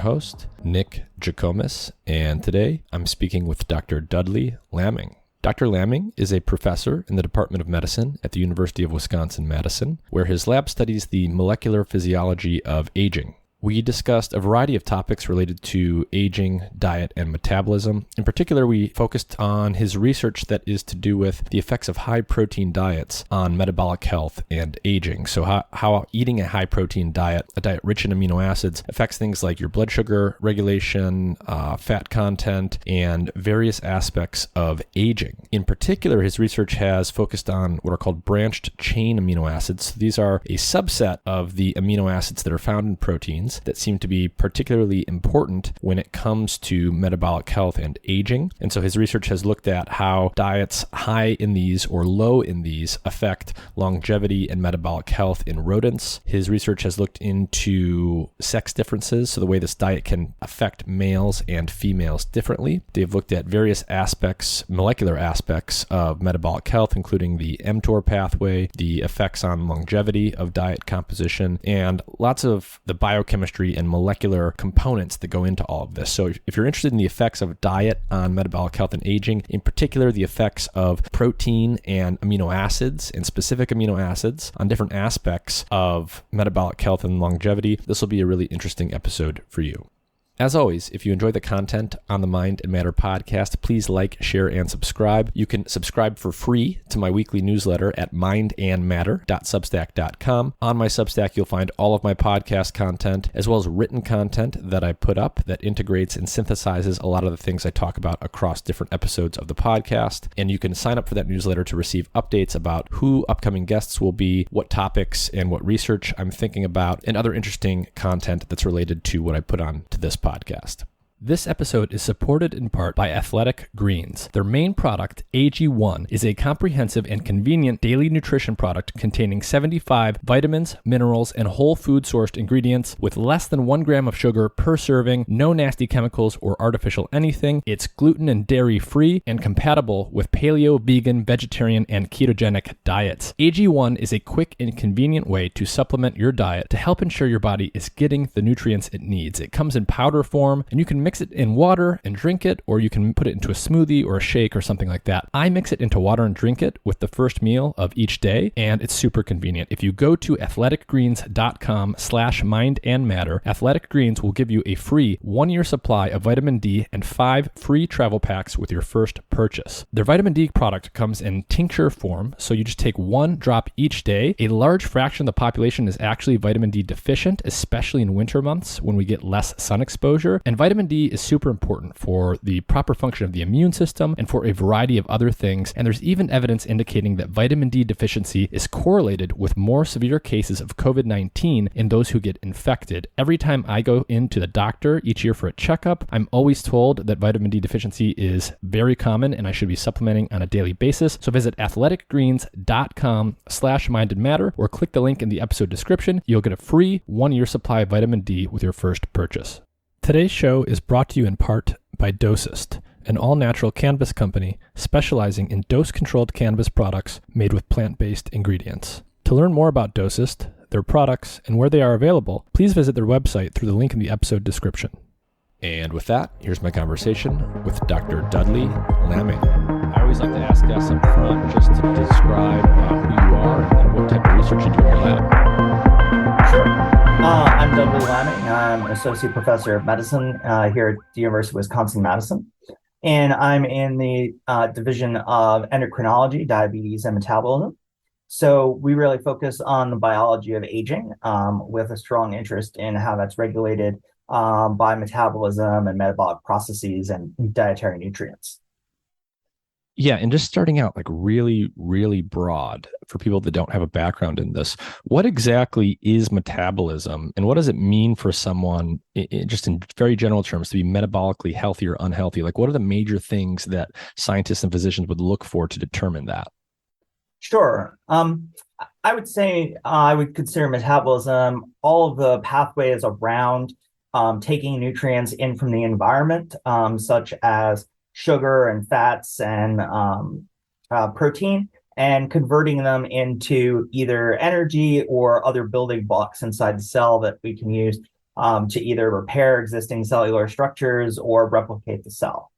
host, Nick Jikomis, and today I'm speaking with Dr. Dudley Lamming. Dr. Lamming is a professor in the Department of Medicine at the University of Wisconsin-Madison, where his lab studies the molecular physiology of aging. We discussed a variety of topics related to aging, diet, and metabolism. In particular, we focused on his research that is to do with the effects of high-protein diets on metabolic health and aging. So how eating a high-protein diet, a diet rich in amino acids, affects things like your blood sugar regulation, fat content, and various aspects of aging. In particular, his research has focused on what are called branched chain amino acids. These are a subset of the amino acids that are found in proteins that seem to be particularly important when it comes to metabolic health and aging. And so his research has looked at how diets high in these or low in these affect longevity and metabolic health in rodents. His research has looked into sex differences, so the way this diet can affect males and females differently. They've looked at various aspects, molecular aspects of metabolic health, including the mTOR pathway, the effects on longevity of diet composition, and lots of the biochemistry and molecular components that go into all of this. So if you're interested in the effects of diet on metabolic health and aging, in particular the effects of protein and amino acids and specific amino acids on different aspects of metabolic health and longevity, this will be a really interesting episode for you. As always, if you enjoy the content on the Mind and Matter podcast, please like, share, and subscribe. You can subscribe for free to my weekly newsletter at mindandmatter.substack.com. On my Substack, you'll find all of my podcast content, as well as written content that I put up that integrates and synthesizes a lot of the things I talk about across different episodes of the podcast. And you can sign up for that newsletter to receive updates about who upcoming guests will be, what topics and what research I'm thinking about, and other interesting content that's related to what I put on to this podcast. This episode is supported in part by Athletic Greens. Their main product, AG1, is a comprehensive and convenient daily nutrition product containing 75 vitamins, minerals, and whole food sourced ingredients with less than 1 gram of sugar per serving, no nasty chemicals or artificial anything. It's gluten and dairy free and compatible with paleo, vegan, vegetarian, and ketogenic diets. AG1 is a quick and convenient way to supplement your diet to help ensure your body is getting the nutrients it needs. It comes in powder form, and you can mix it in water and drink it, or you can put it into a smoothie or a shake or something like that. I mix it into water and drink it with the first meal of each day, and it's super convenient. If you go to athleticgreens.com/mindandmatter, Athletic Greens will give you a free 1-year supply of vitamin D and 5 free travel packs with your first purchase. Their vitamin D product comes in tincture form, so you just take 1 drop each day. A large fraction of the population is actually vitamin D deficient, especially in winter months when we get less sun exposure, and vitamin D is super important for the proper function of the immune system and for a variety of other things. And there's even evidence indicating that vitamin D deficiency is correlated with more severe cases of COVID-19 in those who get infected. Every time I go into the doctor each year for a checkup, I'm always told that vitamin D deficiency is very common and I should be supplementing on a daily basis. So visit athleticgreens.com/mindandmatter or click the link in the episode description. You'll get a free 1-year supply of vitamin D with your first purchase. Today's show is brought to you in part by Dosist, an all-natural cannabis company specializing in dose-controlled cannabis products made with plant-based ingredients. To learn more about Dosist, their products, and where they are available, please visit their website through the link in the episode description. And with that, here's my conversation with Dr. Dudley Lamming. I always like to ask guests up front just to describe who you are and what type of research you do in your lab. Sure. I'm Dudley Lamming. I'm an associate professor of medicine here at the University of Wisconsin-Madison. And I'm in the division of endocrinology, diabetes, and metabolism. So we really focus on the biology of aging with a strong interest in how that's regulated by metabolism and metabolic processes and dietary nutrients. Yeah, and just starting out like really, really broad for people that don't have a background in this, what exactly is metabolism and what does it mean for someone, just in very general terms, to be metabolically healthy or unhealthy? Like, what are the major things that scientists and physicians would look for to determine that? Sure. I would say I would consider metabolism all of the pathways around taking nutrients in from the environment, such as sugar and fats and protein, and converting them into either energy or other building blocks inside the cell that we can use to either repair existing cellular structures or replicate the cell.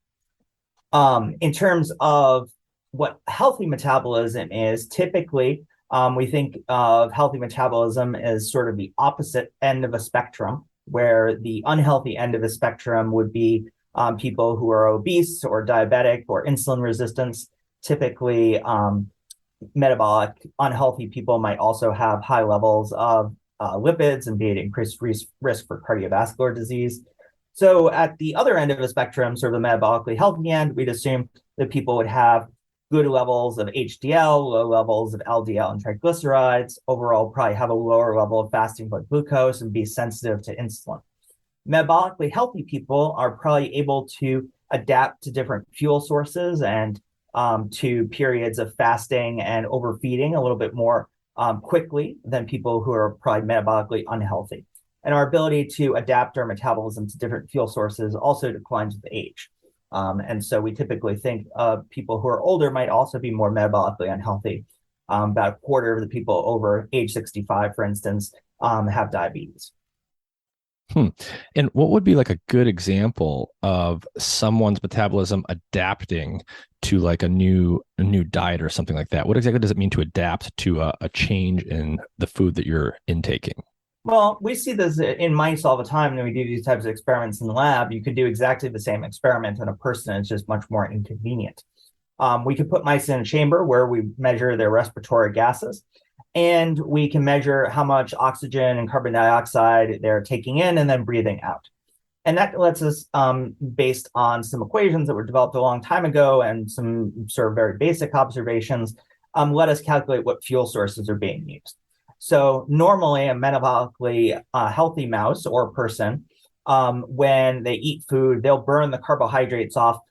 In terms of what healthy metabolism is, typically we think of healthy metabolism as sort of the opposite end of a spectrum, where the unhealthy end of the spectrum would be people who are obese or diabetic or insulin resistance. Typically, metabolic unhealthy people might also have high levels of lipids and be at increased risk for cardiovascular disease. So at the other end of the spectrum, sort of the metabolically healthy end, we'd assume that people would have good levels of HDL, low levels of LDL and triglycerides, overall probably have a lower level of fasting blood glucose and be sensitive to insulin. Metabolically healthy people are probably able to adapt to different fuel sources and to periods of fasting and overfeeding a little bit more quickly than people who are probably metabolically unhealthy. And our ability to adapt our metabolism to different fuel sources also declines with age. And so we typically think people who are older might also be more metabolically unhealthy. About a quarter of the people over age 65, for instance, have diabetes. And what would be like a good example of someone's metabolism adapting to like a new diet or something like that? What exactly does it mean to adapt to a change in the food that you're intaking? Well, we see this in mice all the time when we do these types of experiments in the lab. You could do exactly the same experiment in a person. It's just much more inconvenient. We could put mice in a chamber where we measure their respiratory gases, and we can measure how much oxygen and carbon dioxide they're taking in and then breathing out. And that lets us, based on some equations that were developed a long time ago and some sort of very basic observations, let us calculate what fuel sources are being used. So normally a metabolically healthy mouse or person, when they eat food, they'll burn the carbohydrates off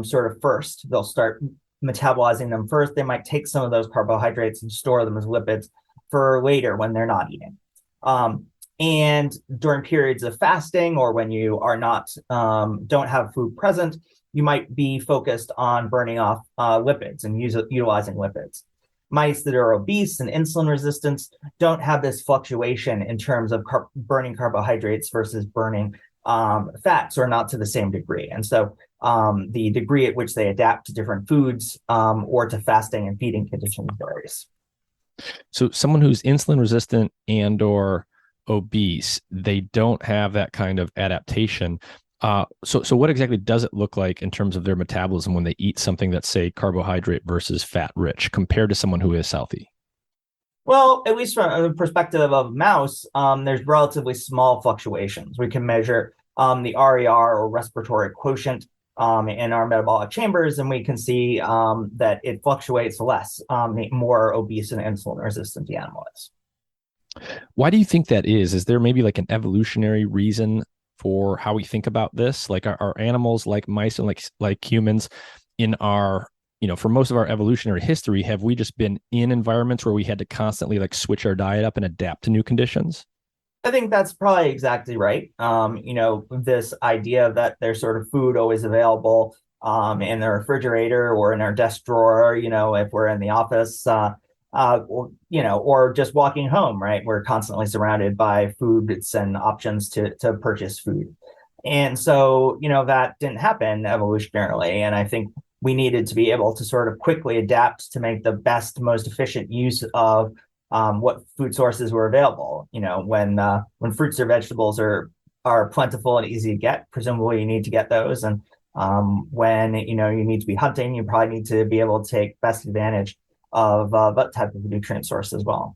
sort of first. They'll start metabolizing them first. They might take some of those carbohydrates and store them as lipids for later when they're not eating. And during periods of fasting or when you are not, don't have food present, you might be focused on burning off lipids and utilizing lipids. Mice that are obese and insulin resistant don't have this fluctuation in terms of burning carbohydrates versus burning fats, or not to the same degree. And so the degree at which they adapt to different foods or to fasting and feeding conditions varies. So someone who's insulin resistant and or obese, they don't have that kind of adaptation. So what exactly does it look like in terms of their metabolism when they eat something that's, say, carbohydrate versus fat rich compared to someone who is healthy? Well, at least from the perspective of a mouse, there's relatively small fluctuations. We can measure the RER or respiratory quotient in our metabolic chambers, and we can see that it fluctuates less the more obese and insulin resistant the animal is. Why do you think that is? Is there maybe like an evolutionary reason for how we think about this? Like are animals like mice and like humans in our, for most of our evolutionary history, have we just been in environments where we had to constantly like switch our diet up and adapt to new conditions? I think that's probably exactly right. This idea that there's sort of food always available in the refrigerator or in our desk drawer, if we're in the office, or just walking home, right? We're constantly surrounded by foods and options to purchase food. And so, that didn't happen evolutionarily. And I think we needed to be able to sort of quickly adapt to make the best, most efficient use of what food sources were available. When fruits or vegetables are plentiful and easy to get, presumably you need to get those. And when, you need to be hunting, you probably need to be able to take best advantage of that type of nutrient source as well.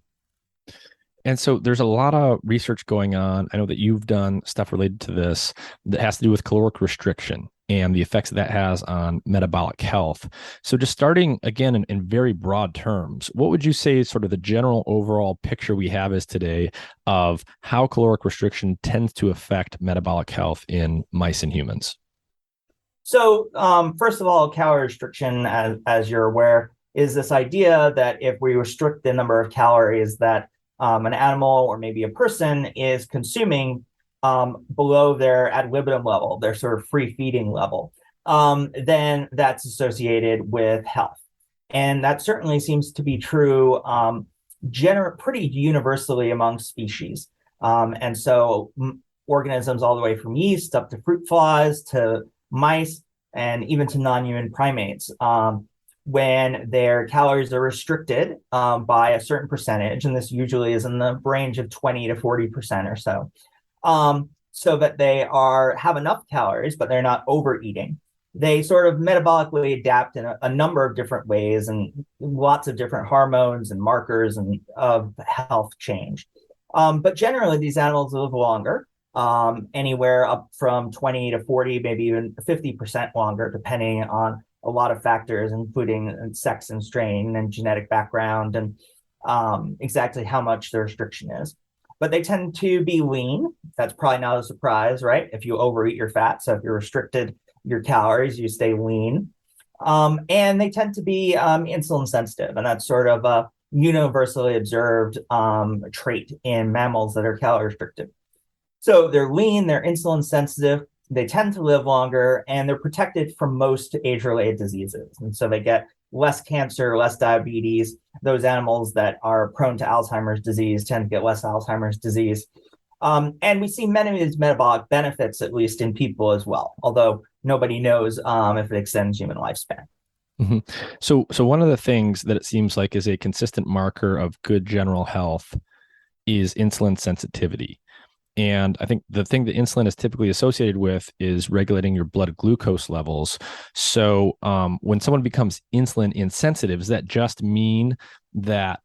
And so there's a lot of research going on. I know that you've done stuff related to this that has to do with caloric restriction and the effects that has on metabolic health. So just starting again in very broad terms, what would you say is sort of the general overall picture we have is today of how caloric restriction tends to affect metabolic health in mice and humans? So first of all, calorie restriction, as you're aware, is this idea that if we restrict the number of calories that an animal or maybe a person is consuming below their ad libitum level, their sort of free feeding level, then that's associated with health. And that certainly seems to be true pretty universally among species. And so organisms all the way from yeast up to fruit flies to mice and even to non-human primates. When their calories are restricted by a certain percentage, and this usually is in the range of 20 to 40% or so, so that they have enough calories, but they're not overeating. They sort of metabolically adapt in a number of different ways, and lots of different hormones and markers and of health change. But generally, these animals live longer, anywhere up from 20 to 40, maybe even 50% longer, depending on a lot of factors, including sex and strain and genetic background and exactly how much the restriction is. But they tend to be lean. That's probably not a surprise, right? If you overeat your fat. So if you're restricted your calories, you stay lean. And they tend to be insulin sensitive. And that's sort of a universally observed trait in mammals that are calorie restricted. So they're lean, they're insulin sensitive, they tend to live longer, and they're protected from most age-related diseases. And so they get less cancer, less diabetes. Those animals that are prone to Alzheimer's disease tend to get less Alzheimer's disease. And we see many of these metabolic benefits, at least in people as well, although nobody knows if it extends human lifespan. Mm-hmm. So one of the things that it seems like is a consistent marker of good general health is insulin sensitivity. And I think the thing that insulin is typically associated with is regulating your blood glucose levels. So when someone becomes insulin insensitive, does that just mean that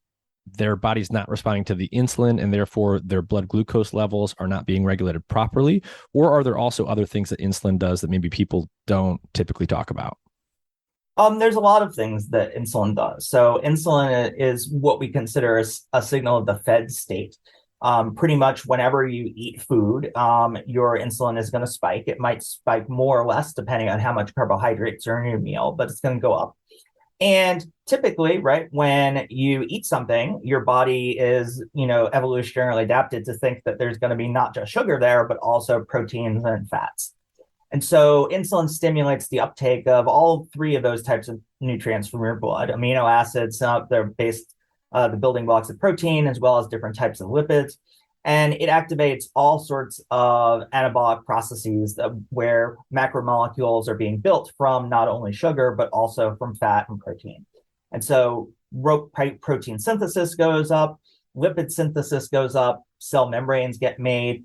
their body's not responding to the insulin and therefore their blood glucose levels are not being regulated properly? Or are there also other things that insulin does that maybe people don't typically talk about? There's a lot of things that insulin does. So insulin is what we consider a signal of the fed state. Pretty much whenever you eat food, your insulin is going to spike. It might spike more or less depending on how much carbohydrates are in your meal, but it's going to go up. And typically, right, when you eat something, your body is, evolutionarily adapted to think that there's going to be not just sugar there, but also proteins and fats. And so insulin stimulates the uptake of all three of those types of nutrients from your blood. Amino acids, they're based the building blocks of protein, as well as different types of lipids. And it activates all sorts of anabolic processes where macromolecules are being built from not only sugar, but also from fat and protein. And so protein synthesis goes up, lipid synthesis goes up, cell membranes get made,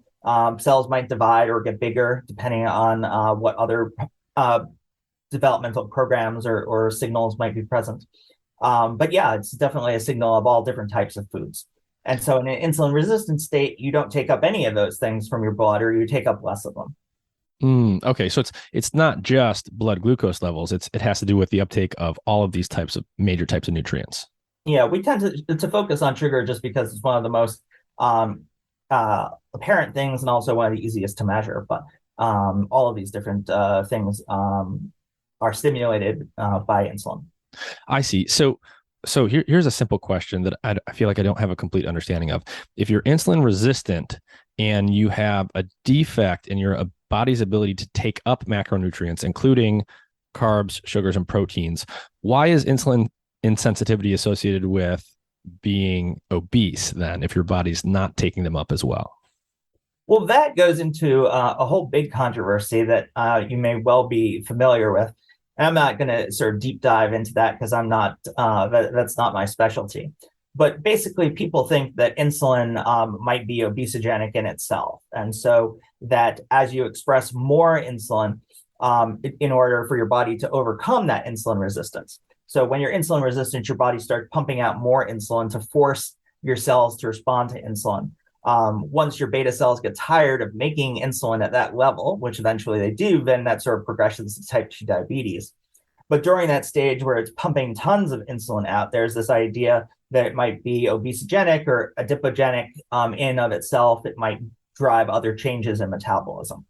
cells might divide or get bigger, depending on what other developmental programs or signals might be present. But yeah, it's definitely a signal of all different types of foods. And so in an insulin resistant state, you don't take up any of those things from your blood, or you take up less of them. Okay, so it's not just blood glucose levels. It has to do with the uptake of all of these major types of nutrients. Yeah, we tend to focus on sugar just because it's one of the most apparent things and also one of the easiest to measure. But all of these different things are stimulated by insulin. I see. So here's a simple question that I feel like I don't have a complete understanding of. If you're insulin resistant and you have a defect in your body's ability to take up macronutrients, including carbs, sugars, and proteins, why is insulin insensitivity associated with being obese then, if your body's not taking them up as well? Well, that goes into a whole big controversy that you may well be familiar with. And I'm not going to sort of deep dive into that because I'm not, that's not my specialty. But basically, people think that insulin might be obesogenic in itself. And so that as you express more insulin in order for your body to overcome that insulin resistance. So when you're insulin resistant, your body starts pumping out more insulin to force your cells to respond to insulin. Once your beta cells get tired of making insulin at that level, which eventually they do, then that sort of progresses to type 2 diabetes. But during that stage where it's pumping tons of insulin out, there's this idea that it might be obesogenic or adipogenic in of itself. It might drive other changes in metabolism.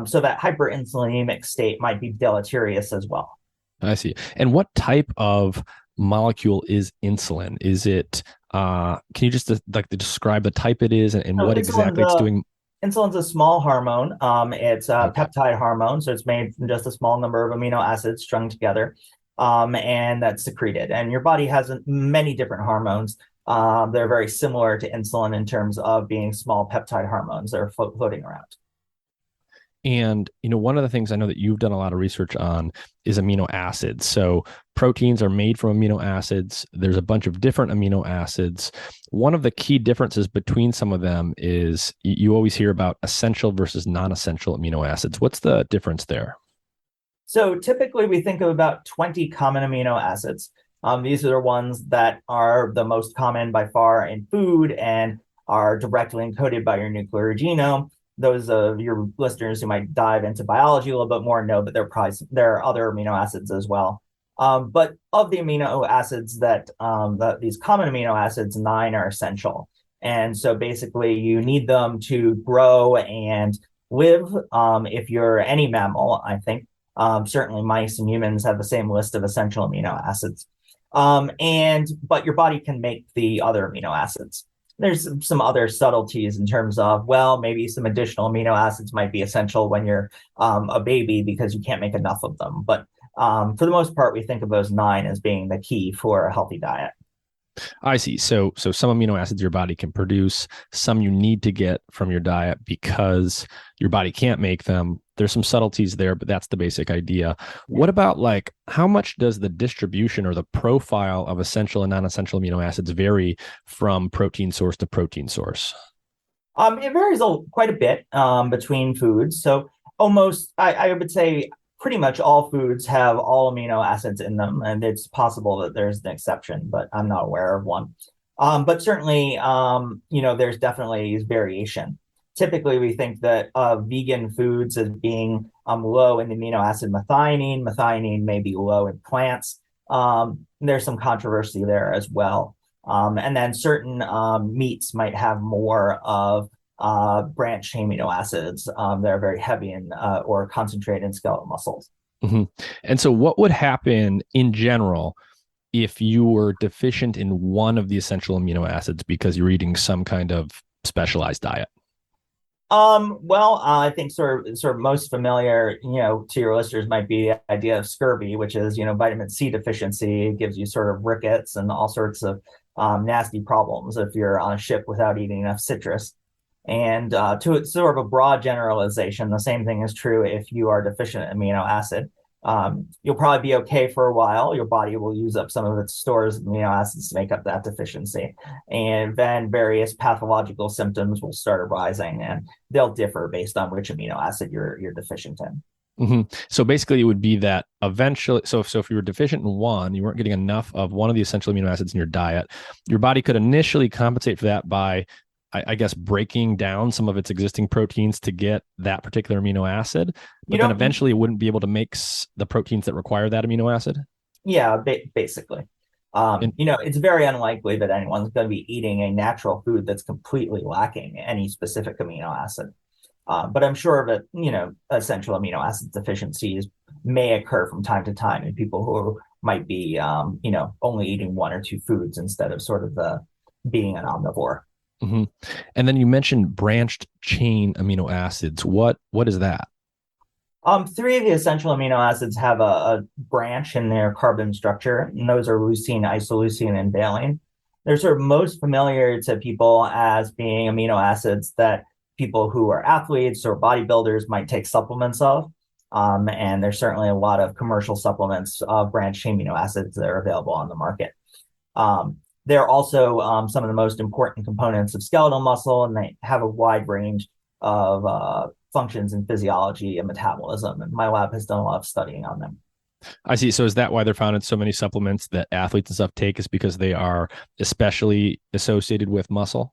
So that hyperinsulinemic state might be deleterious as well. I see. And what type of molecule is insulin? Is it, can you just describe the type it is and what exactly it's doing? Insulin's a small hormone. It's a peptide hormone, so it's made from just a small number of amino acids strung together, and that's secreted. And your body has many different hormones, They're very similar to insulin in terms of being small peptide hormones that are floating around. And, one of the things I know that you've done a lot of research on is amino acids. So proteins are made from amino acids. There's a bunch of different amino acids. One of the key differences between some of them is you always hear about essential versus non-essential amino acids. What's the difference there? So typically we think of about 20 common amino acids. These are the ones that are the most common by far in food and are directly encoded by your nuclear genome. Those of your listeners who might dive into biology a little bit more know that there are other amino acids as well. But of the amino acids these common amino acids, 9 are essential. And so basically you need them to grow and live. If you're any mammal, I think, certainly mice and humans have the same list of essential amino acids. But your body can make the other amino acids. There's some other subtleties in terms of, well, maybe some additional amino acids might be essential when you're a baby because you can't make enough of them. But for the most part, we think of those 9 as being the key for a healthy diet. I see. So some amino acids your body can produce, some you need to get from your diet because your body can't make them. There's some subtleties there, but that's the basic idea. What about how much does the distribution or the profile of essential and non-essential amino acids vary from protein source to protein source? It varies quite a bit between foods. So almost, I would say pretty much all foods have all amino acids in them, and it's possible that there's an exception, but I'm not aware of one. But certainly, there's definitely variation. Typically, we think that vegan foods as being low in the amino acid methionine. Methionine may be low in plants. There's some controversy there as well. And then certain meats might have more of branched amino acids that are very heavy in or concentrated in skeletal muscles. Mm-hmm. And so what would happen in general if you were deficient in one of the essential amino acids because you're eating some kind of specialized diet? I think sort of most familiar, to your listeners might be the idea of scurvy, which is, vitamin C deficiency. It gives you sort of rickets and all sorts of nasty problems if you're on a ship without eating enough citrus. And to sort of a broad generalization, the same thing is true if you are deficient in amino acid. You'll probably be okay for a while. Your body will use up some of its stores of amino acids to make up that deficiency. And then various pathological symptoms will start arising, and they'll differ based on which amino acid you're deficient in. Mm-hmm. So basically it would be that eventually, so if you were deficient in one, you weren't getting enough of one of the essential amino acids in your diet, your body could initially compensate for that by, I guess, breaking down some of its existing proteins to get that particular amino acid, but then eventually it wouldn't be able to make the proteins that require that amino acid? Yeah, basically. It's very unlikely that anyone's going to be eating a natural food that's completely lacking any specific amino acid. But I'm sure that, essential amino acid deficiencies may occur from time to time in people who might be, only eating 1 or 2 foods instead of sort of being an omnivore. Mm-hmm. And then you mentioned branched chain amino acids. What is that? 3 of the essential amino acids have a branch in their carbon structure, and those are leucine, isoleucine, and valine. They're sort of most familiar to people as being amino acids that people who are athletes or bodybuilders might take supplements of. And there's certainly a lot of commercial supplements of branched chain amino acids that are available on the market. They're also some of the most important components of skeletal muscle, and they have a wide range of functions in physiology and metabolism. And my lab has done a lot of studying on them. I see. So is that why they're found in so many supplements that athletes and stuff take, is because they are especially associated with muscle?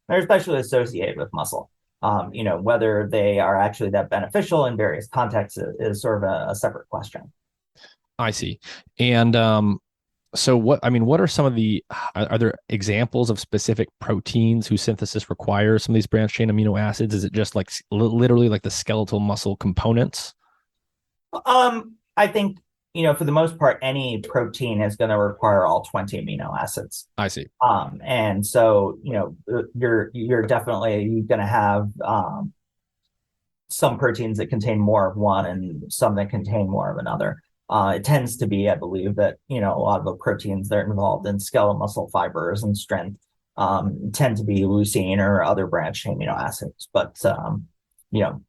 They're especially associated with muscle. Whether they are actually that beneficial in various contexts is sort of a separate question. I see. And so what are some of are there examples of specific proteins whose synthesis requires some of these branched chain amino acids? Is it just literally like the skeletal muscle components? I think, for the most part, any protein is going to require all 20 amino acids. I see. And so, you're definitely going to have some proteins that contain more of one and some that contain more of another. It tends to be, I believe, that, a lot of the proteins that are involved in skeletal muscle fibers and strength tend to be leucine or other branched amino acids. But,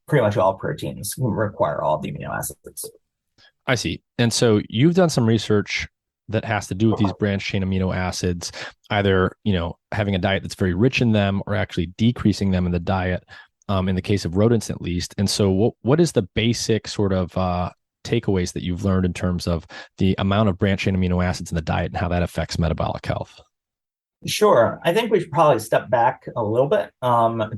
pretty much all proteins require all the amino acids. I see. And so you've done some research that has to do with these branched chain amino acids, either, having a diet that's very rich in them or actually decreasing them in the diet, in the case of rodents at least. And so what is the basic sort of takeaways that you've learned in terms of the amount of branched chain amino acids in the diet and how that affects metabolic health? Sure. I think we should probably step back a little bit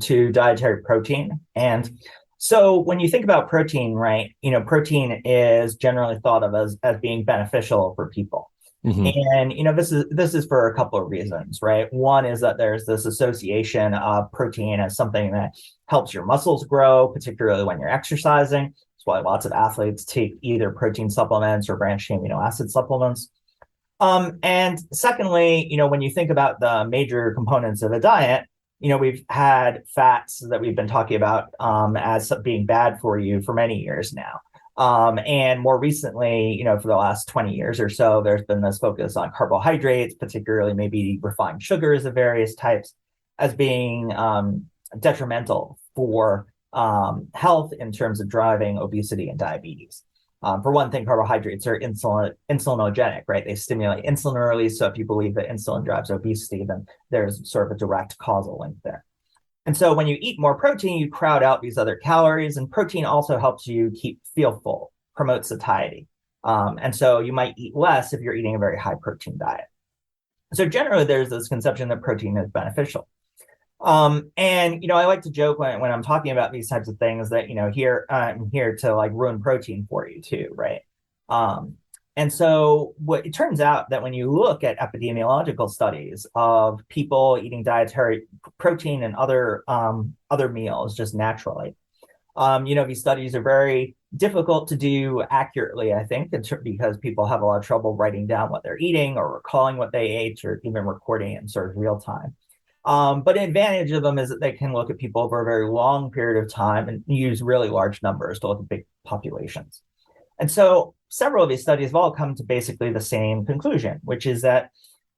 to dietary protein. And so when you think about protein, right, protein is generally thought of as being beneficial for people. And this is for a couple of reasons, right? One is that there's this association of protein as something that helps your muscles grow, particularly when you're exercising. That's why lots of athletes take either protein supplements or branched amino acid supplements. And secondly, when you think about the major components of a diet, we've had fats that we've been talking about as being bad for you for many years now. And more recently, for the last 20 years or so, there's been this focus on carbohydrates, particularly maybe refined sugars of various types, as being detrimental for health in terms of driving obesity and diabetes. For one thing, carbohydrates are insulinogenic, right? They stimulate insulin release. So if you believe that insulin drives obesity, then there's sort of a direct causal link there. And so when you eat more protein, you crowd out these other calories, and protein also helps you feel full, promotes satiety. And so you might eat less if you're eating a very high protein diet. So generally, there's this conception that protein is beneficial. And I like to joke when I'm talking about these types of things that, here I'm here to like ruin protein for you too, right? And so what it turns out that when you look at epidemiological studies of people eating dietary protein and other meals just naturally, these studies are very difficult to do accurately, I think, because people have a lot of trouble writing down what they're eating or recalling what they ate or even recording it in sort of real time. But an advantage of them is that they can look at people over a very long period of time and use really large numbers to look at big populations. And so several of these studies have all come to basically the same conclusion, which is that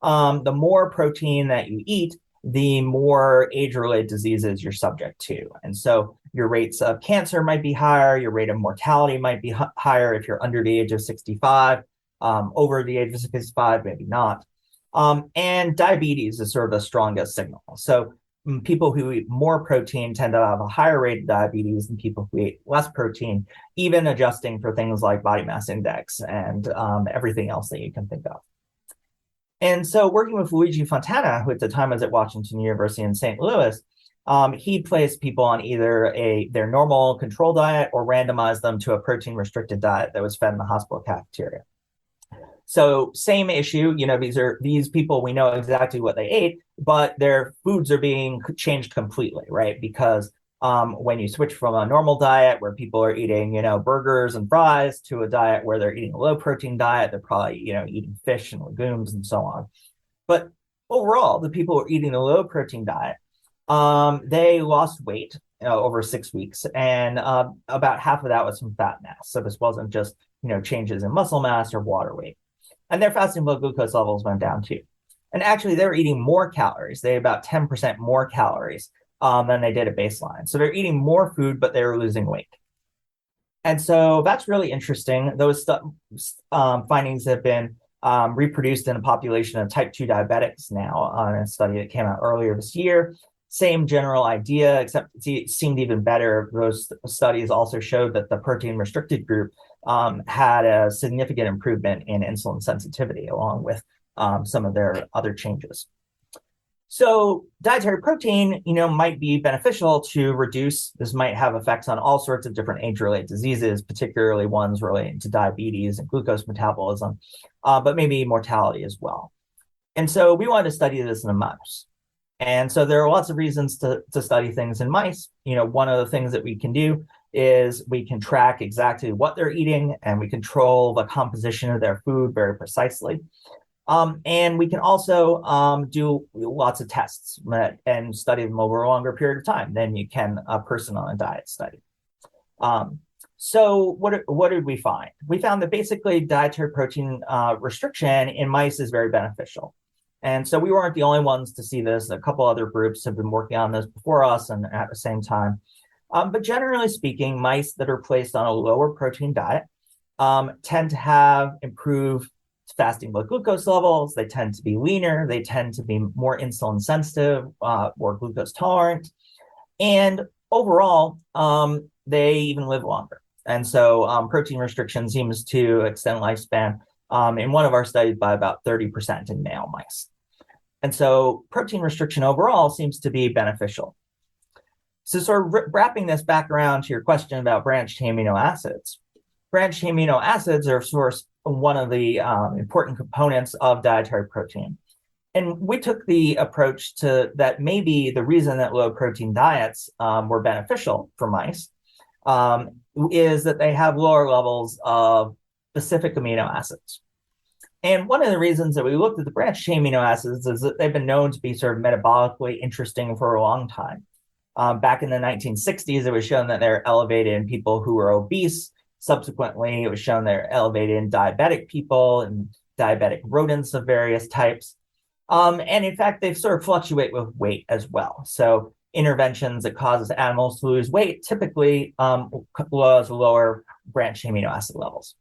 the more protein that you eat, the more age-related diseases you're subject to. And so your rates of cancer might be higher, your rate of mortality might be higher if you're under the age of 65, over the age of 65, maybe not. And diabetes is sort of the strongest signal. So people who eat more protein tend to have a higher rate of diabetes than people who eat less protein, even adjusting for things like body mass index and everything else that you can think of. And so working with Luigi Fontana, who at the time was at Washington University in St. Louis, he placed people on either their normal control diet or randomized them to a protein-restricted diet that was fed in the hospital cafeteria. So same issue, these people, we know exactly what they ate, but their foods are being changed completely, right? Because when you switch from a normal diet where people are eating, burgers and fries to a diet where they're eating a low protein diet, they're probably, eating fish and legumes and so on. But overall, the people who are eating a low protein diet, they lost weight over 6 weeks, and about half of that was from fat mass. So this wasn't just, changes in muscle mass or water weight. And their fasting blood glucose levels went down too. And actually, they were eating more calories. They had about 10% more calories than they did at baseline. So they're eating more food, but they were losing weight. And so that's really interesting. Those findings have been reproduced in a population of type 2 diabetics now on a study that came out earlier this year. Same general idea, except it seemed even better. Those studies also showed that the protein-restricted group had a significant improvement in insulin sensitivity, along with some of their other changes. So dietary protein, might be beneficial to reduce. This might have effects on all sorts of different age-related diseases, particularly ones relating to diabetes and glucose metabolism, but maybe mortality as well. And so we wanted to study this in a mouse. And so there are lots of reasons to study things in mice. One of the things that we can do is we can track exactly what they're eating, and we control the composition of their food very precisely. And we can also do lots of tests and study them over a longer period of time than you can a person on a diet study. So what did we find? We found that basically dietary protein restriction in mice is very beneficial. And so we weren't the only ones to see this. A couple other groups have been working on this before us and at the same time. But generally speaking, mice that are placed on a lower protein diet tend to have improved fasting blood glucose levels. They tend to be leaner. They tend to be more insulin sensitive, more glucose tolerant. And overall, they even live longer. And so protein restriction seems to extend lifespan in one of our studies by about 30% in male mice. And so protein restriction overall seems to be beneficial. So sort of wrapping this back around to your question about branched chain amino acids. Branched chain amino acids are, of course, one of the important components of dietary protein. And we took the approach to that maybe the reason that low protein diets were beneficial for mice is that they have lower levels of specific amino acids. And one of the reasons that we looked at the branched chain amino acids is that they've been known to be sort of metabolically interesting for a long time. Back in the 1960s, it was shown that they're elevated in people who were obese. Subsequently, it was shown they're elevated in diabetic people and diabetic rodents of various types. And in fact, they sort of fluctuate with weight as well. So interventions that causes animals to lose weight typically cause lower branched amino acid levels.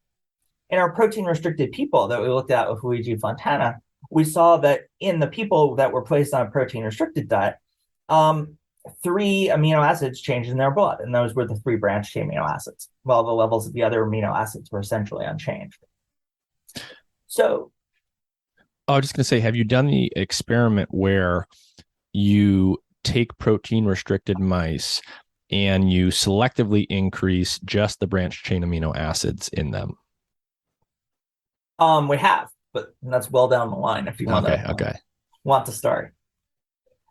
In our protein-restricted people that we looked at with Luigi Fontana, we saw that in the people that were placed on a protein-restricted diet, 3 amino acids changed in their blood, and those were the 3 branched chain amino acids, while the levels of the other amino acids were essentially unchanged. So I was just going to say, have you done the experiment where you take protein-restricted mice and you selectively increase just the branched chain amino acids in them? We have, but that's well down the line if you want to start.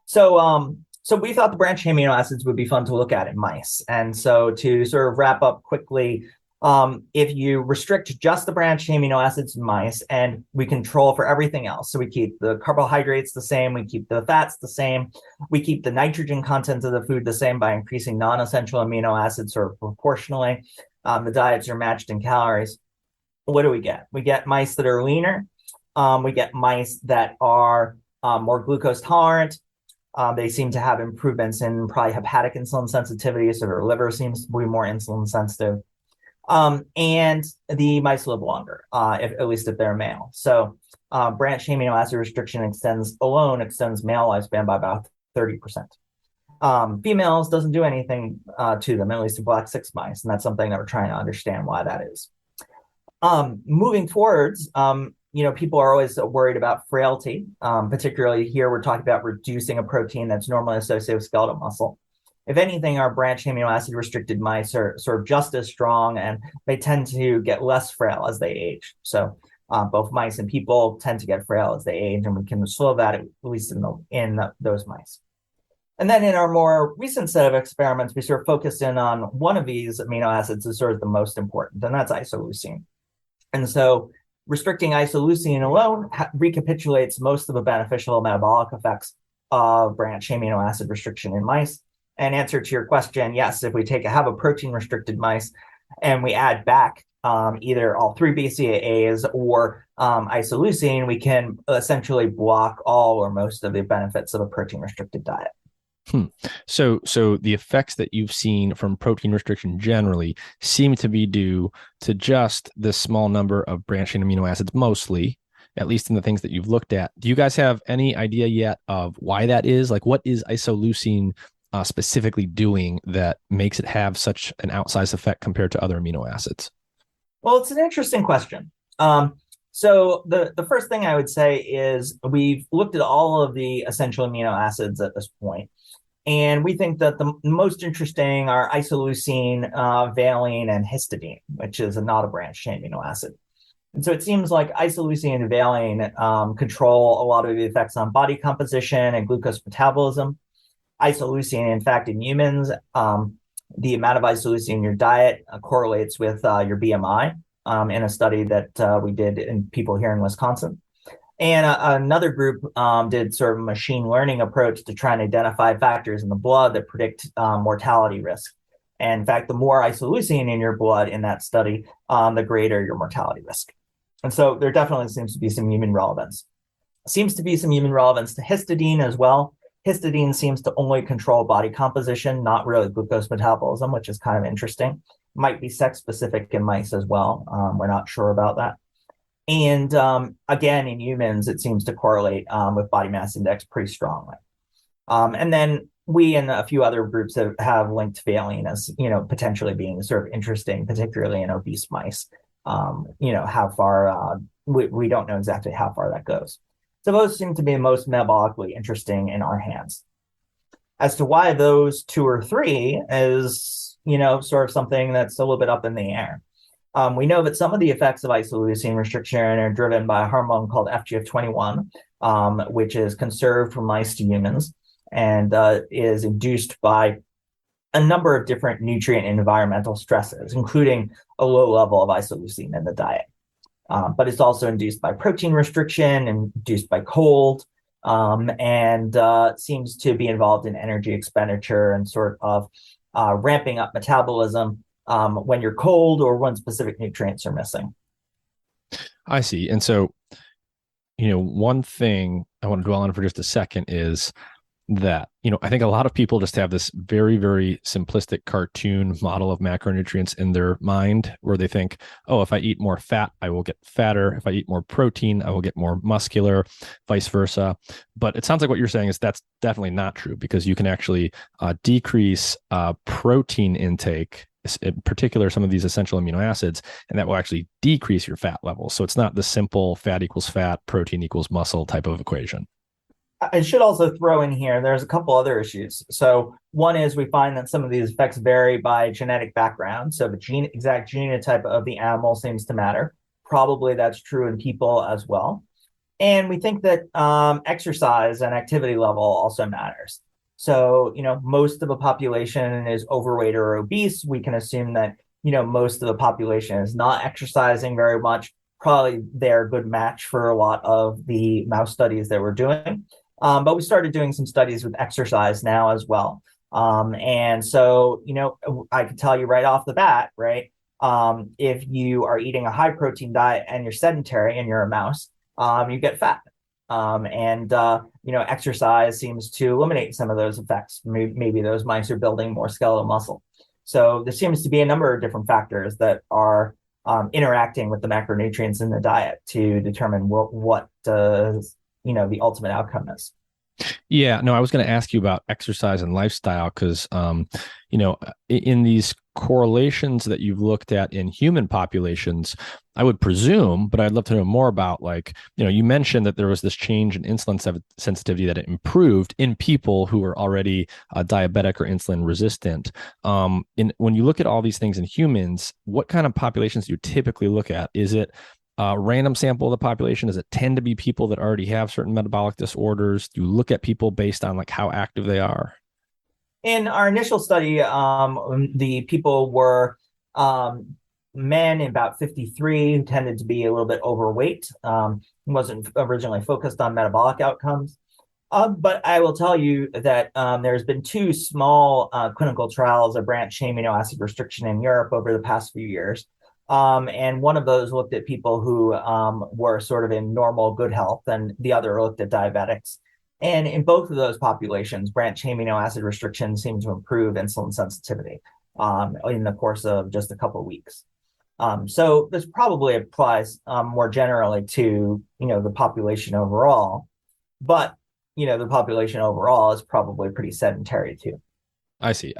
So we thought the branched chain amino acids would be fun to look at in mice. And so to sort of wrap up quickly, if you restrict just the branched chain amino acids in mice and we control for everything else, so we keep the carbohydrates the same, we keep the fats the same, we keep the nitrogen content of the food the same by increasing non-essential amino acids sort of proportionally, the diets are matched in calories. What do we get? We get mice that are leaner. We get mice that are more glucose tolerant. They seem to have improvements in probably hepatic insulin sensitivity, so their liver seems to be more insulin sensitive. And the mice live longer, at least if they're male. So branched chain amino acid restriction extends male lifespan by about 30%. Females doesn't do anything to them, at least in black 6 mice, and that's something that we're trying to understand why that is. Moving forwards, people are always worried about frailty. Particularly here, we're talking about reducing a protein that's normally associated with skeletal muscle. If anything, our branched amino acid restricted mice are sort of just as strong, and they tend to get less frail as they age. So both mice and people tend to get frail as they age, and we can slow that at least in those mice. And then in our more recent set of experiments, we sort of focused in on one of these amino acids as sort of the most important, and that's isoleucine. And so restricting isoleucine alone recapitulates most of the beneficial metabolic effects of branched amino acid restriction in mice. And answer to your question, yes, if we have a protein-restricted mice and we add back either all 3 BCAAs or isoleucine, we can essentially block all or most of the benefits of a protein-restricted diet. So the effects that you've seen from protein restriction generally seem to be due to just this small number of branched chain amino acids, mostly, at least in the things that you've looked at. Do you guys have any idea yet of why that is? Like, what is isoleucine specifically doing that makes it have such an outsized effect compared to other amino acids? Well, it's an interesting question. So the first thing I would say is we've looked at all of the essential amino acids at this point. And we think that the most interesting are isoleucine, valine, and histidine, which is not a branched chain amino acid. And so it seems like isoleucine and valine control a lot of the effects on body composition and glucose metabolism. Isoleucine, in fact, in humans, the amount of isoleucine in your diet correlates with your BMI in a study that we did in people here in Wisconsin. And another group did sort of a machine learning approach to try and identify factors in the blood that predict mortality risk. And in fact, the more isoleucine in your blood in that study, the greater your mortality risk. And so there definitely seems to be some human relevance. Seems to be some human relevance to histidine as well. Histidine seems to only control body composition, not really glucose metabolism, which is kind of interesting. Might be sex specific in mice as well. We're not sure about that. And again, in humans, it seems to correlate with body mass index pretty strongly. And then we and a few other groups have linked valine as, potentially being sort of interesting, particularly in obese mice. How far, we don't know exactly how far that goes. So those seem to be the most metabolically interesting in our hands. As to why those two or three is, sort of something that's a little bit up in the air. We know that some of the effects of isoleucine restriction are driven by a hormone called FGF21, which is conserved from mice to humans and is induced by a number of different nutrient and environmental stresses, including a low level of isoleucine in the diet. But it's also induced by protein restriction, induced by cold, and seems to be involved in energy expenditure and sort of ramping up metabolism when you're cold or when specific nutrients are missing. I see. And so, one thing I want to dwell on for just a second is that, I think a lot of people just have this very, very simplistic cartoon model of macronutrients in their mind where they think, oh, if I eat more fat, I will get fatter. If I eat more protein, I will get more muscular, vice versa. But it sounds like what you're saying is that's definitely not true, because you can actually decrease protein intake, in particular some of these essential amino acids, and that will actually decrease your fat levels. So it's not the simple fat equals fat, protein equals muscle type of equation. I should also throw in here, there's a couple other issues. So one is we find that some of these effects vary by genetic background. So the exact genotype of the animal seems to matter. Probably that's true in people as well. And we think that exercise and activity level also matters. So, most of the population is overweight or obese. We can assume that, most of the population is not exercising very much. Probably they're a good match for a lot of the mouse studies that we're doing. But we started doing some studies with exercise now as well. And so, I can tell you right off the bat, right? If you are eating a high protein diet and you're sedentary and you're a mouse, you get fat. Exercise seems to eliminate some of those effects. Maybe those mice are building more skeletal muscle. So there seems to be a number of different factors that are interacting with the macronutrients in the diet to determine what the ultimate outcome is. Yeah, no, I was going to ask you about exercise and lifestyle because, in these correlations that you've looked at in human populations, I would presume, but I'd love to know more about, you mentioned that there was this change in insulin sensitivity that it improved in people who were already diabetic or insulin resistant. When you look at all these things in humans, what kind of populations do you typically look at? Is it random sample of the population? Does it tend to be people that already have certain metabolic disorders? Do you look at people based on how active they are? In our initial study, the people were men about 53 who tended to be a little bit overweight. Wasn't originally focused on metabolic outcomes. But I will tell you that there's been two small clinical trials of branched-chain amino acid restriction in Europe over the past few years. And one of those looked at people who were sort of in normal good health, and the other looked at diabetics. And in both of those populations, branched-chain amino acid restriction seemed to improve insulin sensitivity in the course of just a couple of weeks. So this probably applies more generally to, the population overall. But, the population overall is probably pretty sedentary too. I see.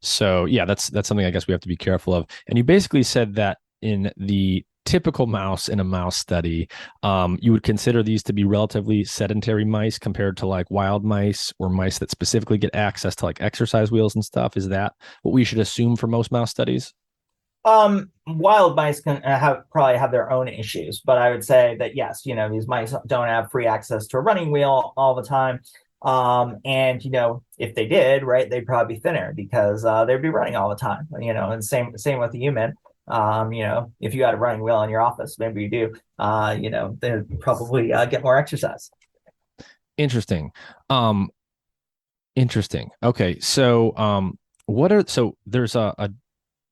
So yeah, that's something I guess we have to be careful of. And you basically said that in the typical mouse in a mouse study, you would consider these to be relatively sedentary mice compared to wild mice or mice that specifically get access to exercise wheels and stuff. Is that what we should assume for most mouse studies? Wild mice can probably have their own issues, but I would say that yes, these mice don't have free access to a running wheel all the time. And if they did, right, they'd probably be thinner because they'd be running all the time, and same with the human. If you had a running wheel in your office, maybe you do, they'd probably get more exercise. Interesting. Okay. So There's an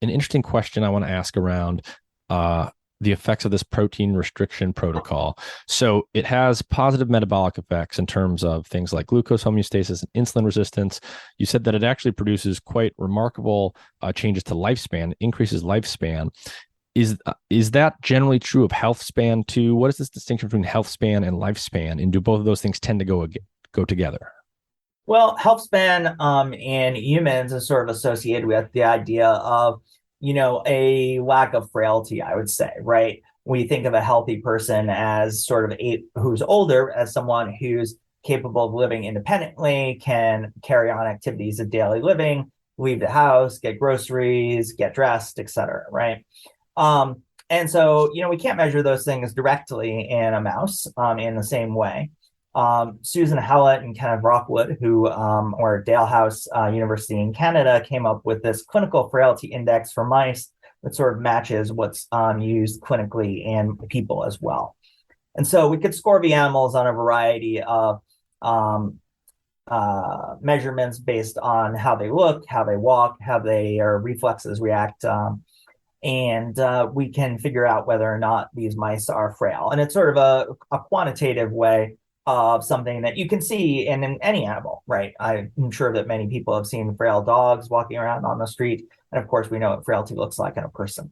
interesting question I want to ask around uh, the effects of this protein restriction protocol. So it has positive metabolic effects in terms of things like glucose homeostasis and insulin resistance. You said that it actually produces quite remarkable changes to lifespan, increases lifespan. Is that generally true of health span too? What is this distinction between health span and lifespan, and do both of those things tend to go together? Well, health span in humans is sort of associated with the idea of, a lack of frailty, I would say, right? We think of a healthy person as sort of who's older, as someone who's capable of living independently, can carry on activities of daily living, leave the house, get groceries, get dressed, etc., right? And so, we can't measure those things directly in a mouse in the same way. Susan Hallett and Kenneth Rockwood, or Dalhousie University in Canada, came up with this clinical frailty index for mice that sort of matches what's used clinically in people as well. And so we could score the animals on a variety of measurements based on how they look, how they walk, how their reflexes react. And we can figure out whether or not these mice are frail. And it's sort of a quantitative way of something that you can see in any animal, right? I'm sure that many people have seen frail dogs walking around on the street. And of course, we know what frailty looks like in a person.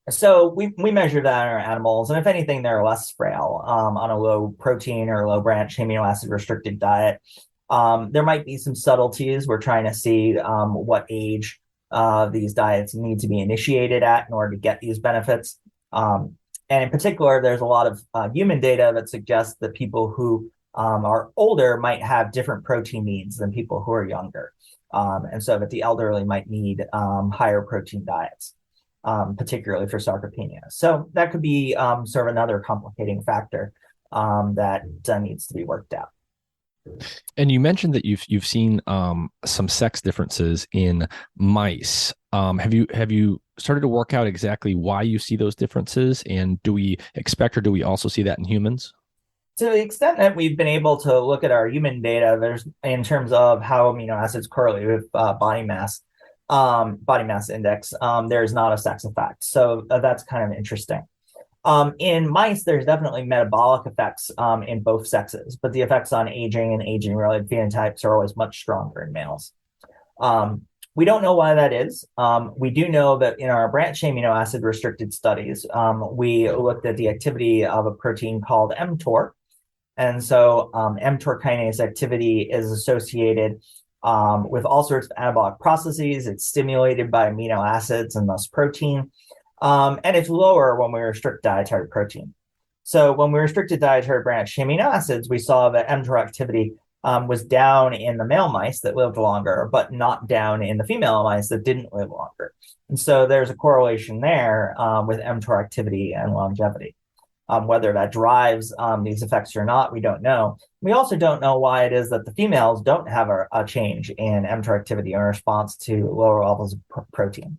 So we measure that in our animals. And if anything, they're less frail on a low protein or low branch amino acid restricted diet. There might be some subtleties. We're trying to see what age these diets need to be initiated at in order to get these benefits. And in particular, there's a lot of human data that suggests that people who are older might have different protein needs than people who are younger. And so that the elderly might need higher protein diets, particularly for sarcopenia. So that could be sort of another complicating factor that needs to be worked out. And you mentioned that you've seen some sex differences in mice. Have you started to work out exactly why you see those differences? And do we expect, or do we also see that in humans? To the extent that we've been able to look at our human data, there's in terms of how amino acids correlate with body mass index, there's not a sex effect. So that's kind of interesting. In mice, there's definitely metabolic effects in both sexes, but the effects on aging and aging-related phenotypes are always much stronger in males. We don't know why that is. We do know that in our branch amino acid restricted studies, we looked at the activity of a protein called mTOR. And so mTOR kinase activity is associated with all sorts of anabolic processes. It's stimulated by amino acids and thus protein. And it's lower when we restrict dietary protein. So when we restricted dietary branch amino acids, we saw that mTOR activity was down in the male mice that lived longer, but not down in the female mice that didn't live longer. And so there's a correlation there with mTOR activity and longevity. Whether that drives these effects or not, we don't know. We also don't know why it is that the females don't have a change in mTOR activity in response to lower levels of protein.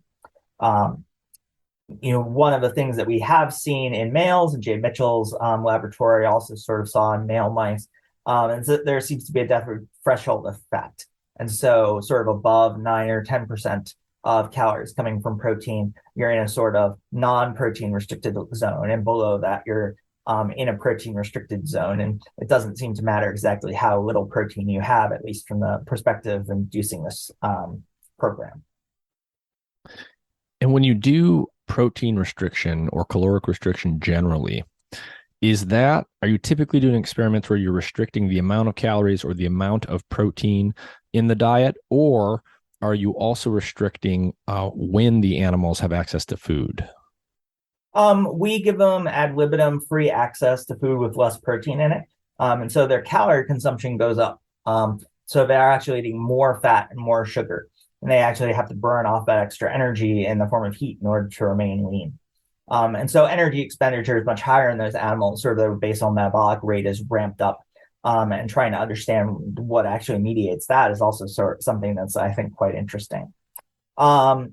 One of the things that we have seen in males, and Jay Mitchell's laboratory also sort of saw in male mice, and so there seems to be a death threshold effect. And so sort of above 9 or 10% of calories coming from protein, you're in a sort of non-protein restricted zone. And below that, you're in a protein restricted zone. And it doesn't seem to matter exactly how little protein you have, at least from the perspective of inducing this program. And when you do protein restriction or caloric restriction generally, are you typically doing experiments where you're restricting the amount of calories or the amount of protein in the diet, or are you also restricting when the animals have access to food? We give them ad libitum free access to food with less protein in it. And so their calorie consumption goes up. So they're actually eating more fat and more sugar. And they actually have to burn off that extra energy in the form of heat in order to remain lean. And so energy expenditure is much higher in those animals. Sort of their basal metabolic rate is ramped up. And trying to understand what actually mediates that is also sort of something that's, I think, quite interesting. Yeah,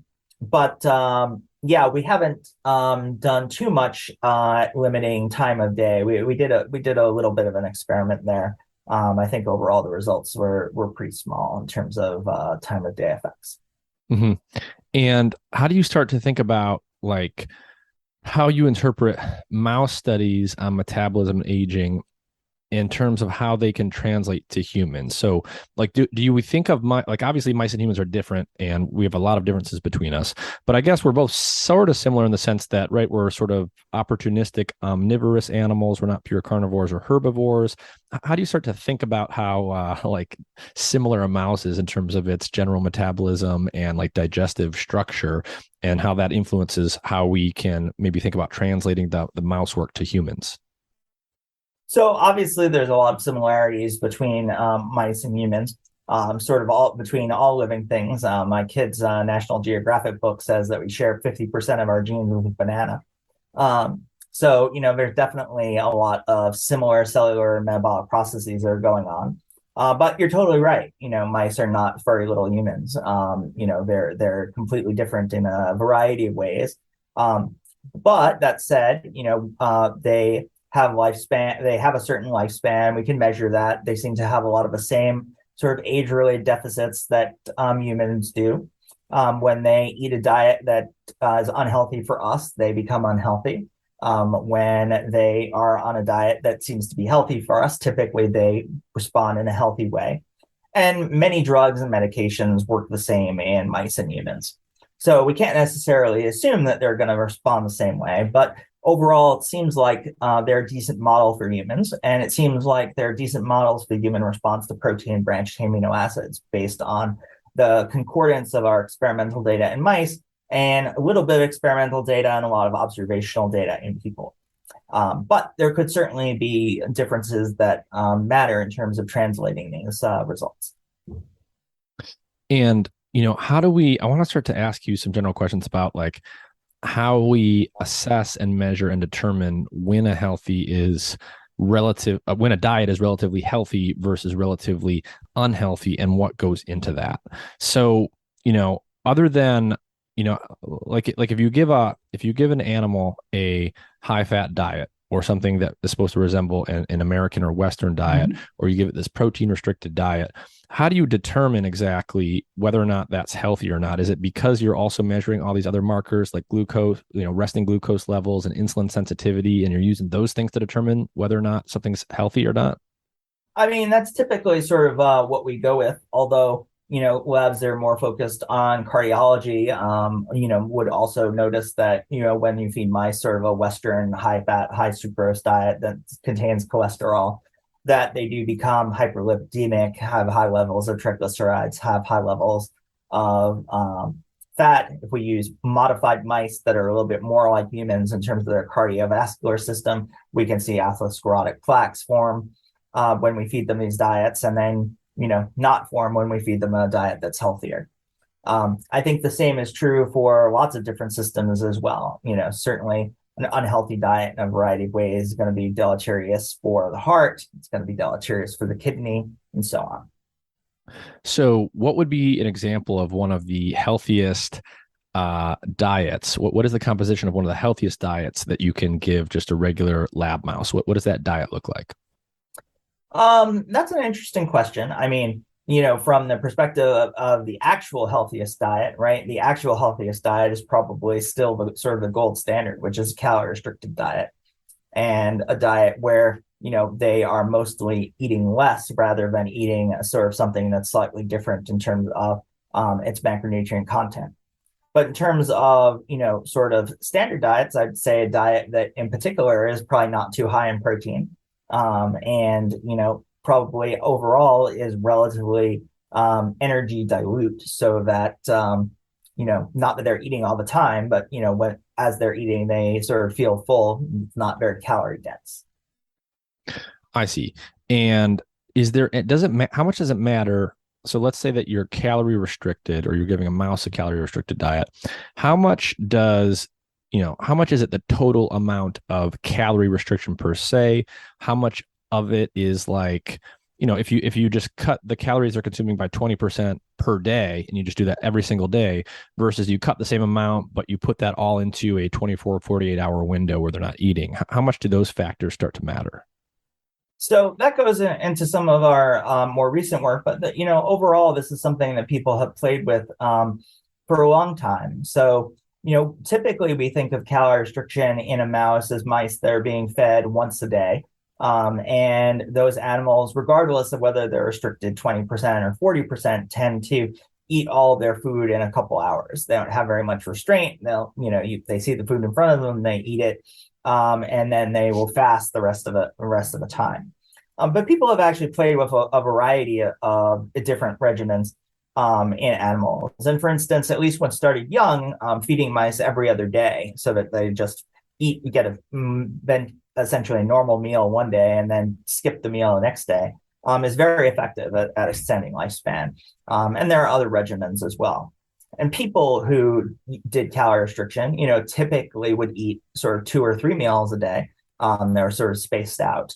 we haven't done too much limiting time of day. We did a little bit of an experiment there I think overall the results were pretty small in terms of time of day effects. Hmm. And how do you start to think about how you interpret mouse studies on metabolism and aging in terms of how they can translate to humans? So do you think of obviously mice and humans are different and we have a lot of differences between us, but I guess we're both sort of similar in the sense that, right, we're sort of opportunistic omnivorous animals. We're not pure carnivores or herbivores. How do you start to think about how similar a mouse is in terms of its general metabolism and digestive structure, and how that influences how we can maybe think about translating the mouse work to humans? So obviously, there's a lot of similarities between mice and humans, sort of all between all living things. My kid's National Geographic book says that we share 50% of our genes with a banana. So there's definitely a lot of similar cellular and metabolic processes that are going on. But you're totally right. Mice are not furry little humans. They're completely different in a variety of ways. But that said, they have lifespan. They have a certain lifespan. We can measure that. They seem to have a lot of the same sort of age-related deficits that humans do. When they eat a diet that is unhealthy for us, they become unhealthy. When they are on a diet that seems to be healthy for us, typically they respond in a healthy way. And many drugs and medications work the same in mice and humans. So we can't necessarily assume that they're going to respond the same way, but overall, it seems like they're a decent model for humans, and it seems like they're decent models for human response to protein branched amino acids based on the concordance of our experimental data in mice and a little bit of experimental data and a lot of observational data in people. But there could certainly be differences that matter in terms of translating these results. And, I want to start to ask you some general questions about how we assess and measure and determine when when a diet is relatively healthy versus relatively unhealthy, and what goes into that. So, other than, if you give an animal a high fat diet or something that is supposed to resemble an American or Western diet, or you give it this protein restricted diet, how do you determine exactly whether or not that's healthy or not? Is it because you're also measuring all these other markers like glucose, resting glucose levels and insulin sensitivity, and you're using those things to determine whether or not something's healthy or not? I mean, that's typically sort of what we go with, although labs that are more focused on cardiology, would also notice that, when you feed mice sort of a Western high fat, high sucrose diet that contains cholesterol, that they do become hyperlipidemic, have high levels of triglycerides, have high levels of fat. If we use modified mice that are a little bit more like humans in terms of their cardiovascular system, we can see atherosclerotic plaques form when we feed them these diets, and then not form when we feed them a diet that's healthier. I think the same is true for lots of different systems as well. Certainly an unhealthy diet in a variety of ways is going to be deleterious for the heart. It's going to be deleterious for the kidney, and so on. So, what would be an example of one of the healthiest diets? What is the composition of one of the healthiest diets that you can give just a regular lab mouse? What does that diet look like? That's an interesting question. I mean, from the perspective of the actual healthiest diet, right? The actual healthiest diet is probably still the sort of the gold standard, which is calorie restricted diet, and a diet where, they are mostly eating less rather than eating a sort of something that's slightly different in terms of its macronutrient content. But in terms of, sort of standard diets, I'd say a diet that in particular is probably not too high in protein, and probably overall is relatively energy dilute, so that not that they're eating all the time, but as they're eating they sort of feel full. It's not very calorie dense. I see. And how much does it matter? So let's say that you're calorie restricted, or you're giving a mouse a calorie restricted diet. How much is it the total amount of calorie restriction per se? How much of it is if you just cut the calories they're consuming by 20% per day, and you just do that every single day, versus you cut the same amount, but you put that all into a 24, 48 hour window where they're not eating? How much do those factors start to matter? So that goes into some of our more recent work, but overall, this is something that people have played with for a long time. So, typically we think of calorie restriction in a mouse as mice that are being fed once a day. And those animals, regardless of whether they're restricted 20% or 40%, tend to eat all of their food in a couple hours. They don't have very much restraint. They see the food in front of them, they eat it, and then they will fast the rest of the time. But people have actually played with a variety of different regimens in animals. And for instance, at least when started young, feeding mice every other day so that they just get then essentially a normal meal one day and then skip the meal the next day is very effective at extending lifespan. And there are other regimens as well. And people who did calorie restriction, typically would eat sort of 2 or 3 meals a day. They're sort of spaced out.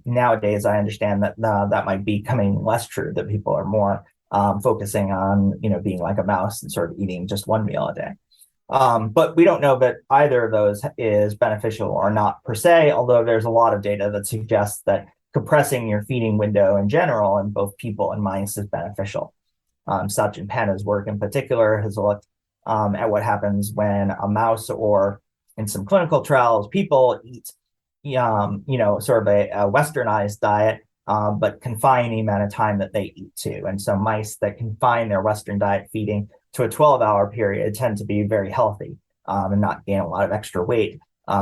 Nowadays, I understand that that might be becoming less true, that people are more focusing on, being like a mouse and sort of eating just one meal a day. But we don't know that either of those is beneficial or not per se, although there's a lot of data that suggests that compressing your feeding window in general in both people and mice is beneficial. Sachin Panna's work in particular has looked at what happens when a mouse, or in some clinical trials, people eat sort of a westernized diet, but confine the amount of time that they eat to. And so mice that confine their Western diet feeding to a 12-hour period tend to be very healthy and not gain a lot of extra weight,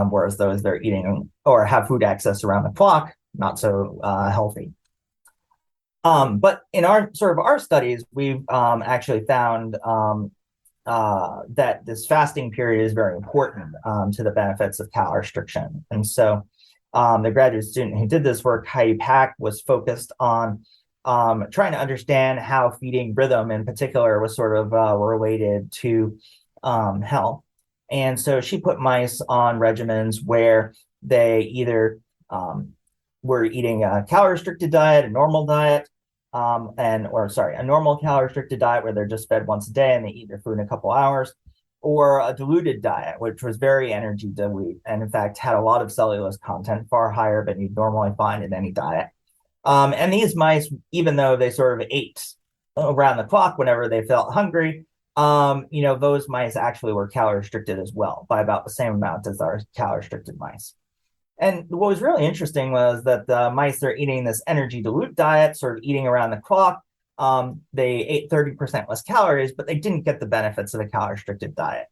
whereas those that are eating or have food access around the clock, not so healthy. But in our studies, we've actually found that this fasting period is very important to the benefits of calorie restriction. And so the graduate student who did this work, Heidi Pack, was focused on trying to understand how feeding rhythm in particular was sort of related to health. And so she put mice on regimens where they either were eating a calorie restricted diet, a normal diet, a normal calorie restricted diet where they're just fed once a day and they eat their food in a couple hours, or a diluted diet, which was very energy dilute and in fact had a lot of cellulose content, far higher than you'd normally find in any diet. And these mice, even though they sort of ate around the clock whenever they felt hungry, those mice actually were calorie restricted as well by about the same amount as our calorie restricted mice. And what was really interesting was that the mice that are eating this energy dilute diet, sort of eating around the clock, they ate 30% less calories, but they didn't get the benefits of a calorie restricted diet.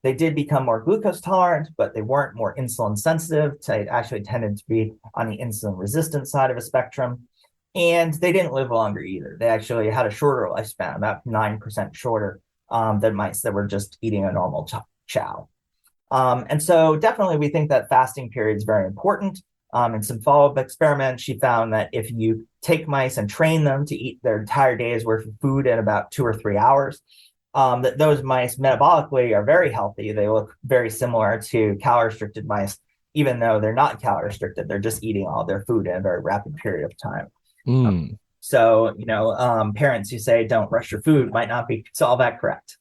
They did become more glucose tolerant, but they weren't more insulin sensitive. They actually tended to be on the insulin resistant side of a spectrum. And they didn't live longer either. They actually had a shorter lifespan, about 9% shorter than mice that were just eating a normal chow. And so definitely we think that fasting period is very important. In some follow-up experiments, she found that if you take mice and train them to eat their entire day's worth of food in about 2 or 3 hours, that those mice metabolically are very healthy. They look very similar to calorie-restricted mice, even though they're not calorie-restricted. They're just eating all their food in a very rapid period of time. So, parents who say don't rush your food might not be all that correct.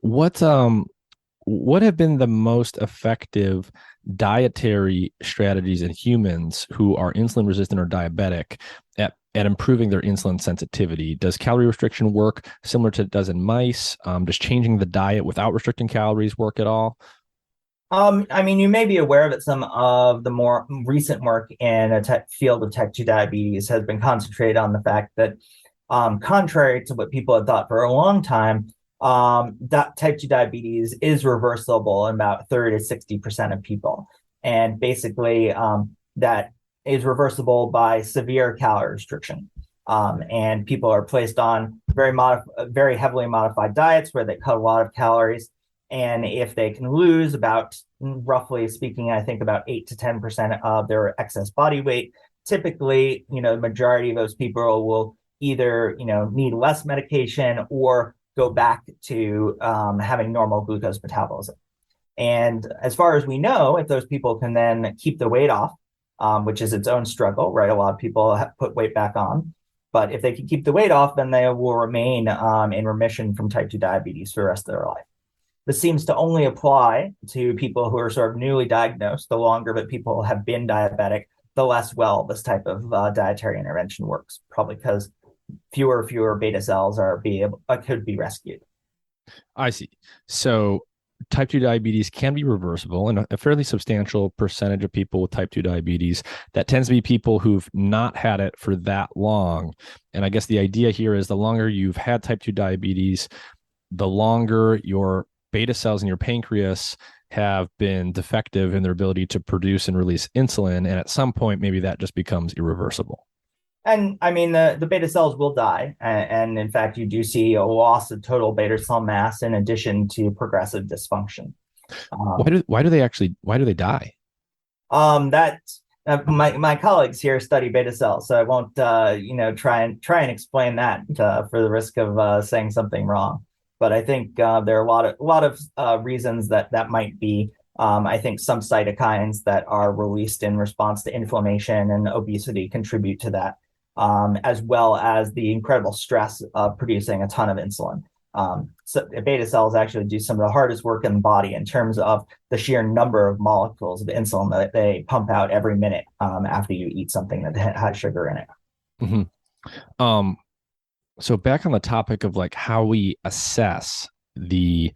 What have been the most effective dietary strategies in humans who are insulin resistant or diabetic at improving their insulin sensitivity? Does calorie restriction work similar to it does in mice? Does changing the diet without restricting calories work at all? You may be aware that some of the more recent work in a field of type 2 diabetes has been concentrated on the fact that, contrary to what people had thought for a long time, that type 2 diabetes is reversible in about 30 to 60% of people. And basically, that is reversible by severe calorie restriction. And people are placed on very heavily modified diets where they cut a lot of calories. And if they can lose about, roughly speaking, I think about 8 to 10% of their excess body weight, typically, the majority of those people will either, need less medication or go back to having normal glucose metabolism. And as far as we know, if those people can then keep the weight off, which is its own struggle, right? A lot of people have put weight back on. But if they can keep the weight off, then they will remain in remission from type 2 diabetes for the rest of their life. this seems to only apply to people who are sort of newly diagnosed. The longer that people have been diabetic, the less well this type of dietary intervention works, probably because fewer beta cells could be rescued. I see. So type 2 diabetes can be reversible, and a fairly substantial percentage of people with type 2 diabetes, that tends to be people who've not had it for that long. And I guess the idea here is the longer you've had type 2 diabetes, the longer your beta cells in your pancreas have been defective in their ability to produce and release insulin. And at some point, maybe that just becomes irreversible. And I mean, the beta cells will die. And in fact, you do see a loss of total beta cell mass in addition to progressive dysfunction. Why do they die? That my colleagues here study beta cells, so I won't try and explain that for the risk of saying something wrong. But I think there are a lot of reasons that might be. I think some cytokines that are released in response to inflammation and obesity contribute to that, as well as the incredible stress of producing a ton of insulin. So beta cells actually do some of the hardest work in the body in terms of the sheer number of molecules of insulin that they pump out every minute after you eat something that has sugar in it. Mm-hmm. So back on the topic of like how we assess the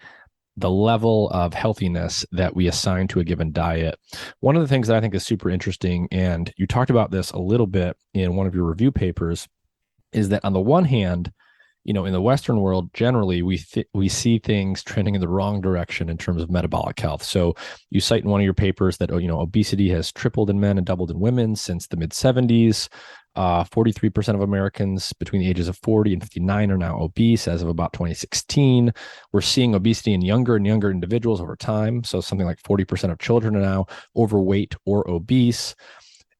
level of healthiness that we assign to a given diet. One of the things that I think is super interesting, and you talked about this a little bit in one of your review papers, is that on the one hand, in the Western world, generally, we see things trending in the wrong direction in terms of metabolic health. So you cite in one of your papers that, obesity has tripled in men and doubled in women since the mid-70s. 43% of Americans between the ages of 40 and 59 are now obese as of about 2016. We're seeing obesity in younger and younger individuals over time. So something like 40% of children are now overweight or obese.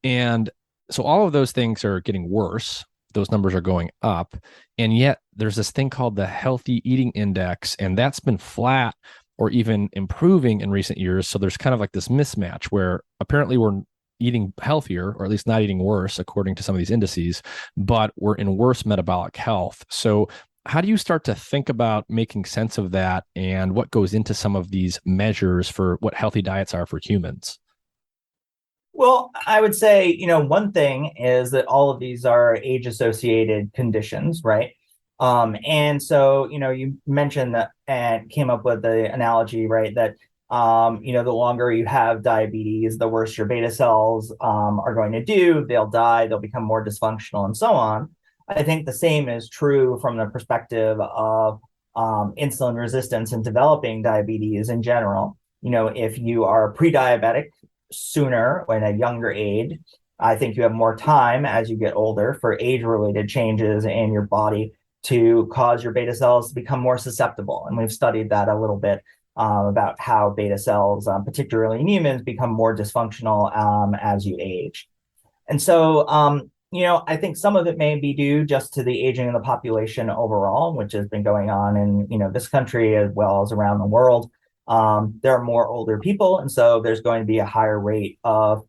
And so all of those things are getting worse. Those numbers are going up. And yet there's this thing called the healthy eating index, and that's been flat or even improving in recent years. So there's kind of like this mismatch where apparently we're eating healthier, or at least not eating worse, according to some of these indices, but we're in worse metabolic health. So how do you start to think about making sense of that, and what goes into some of these measures for what healthy diets are for humans? Well, I would say, one thing is that all of these are age-associated conditions, right? And so, you mentioned that and came up with the analogy, right, that the longer you have diabetes, the worse your beta cells are going to do. They'll die, they'll become more dysfunctional, and so on. I think the same is true from the perspective of insulin resistance and developing diabetes in general. If you are pre-diabetic sooner or in a younger age, I think you have more time as you get older for age-related changes in your body to cause your beta cells to become more susceptible. And we've studied that a little bit about how beta cells, particularly in humans, become more dysfunctional as you age. And so, I think some of it may be due just to the aging of the population overall, which has been going on in, this country as well as around the world. There are more older people, and so there's going to be a higher rate of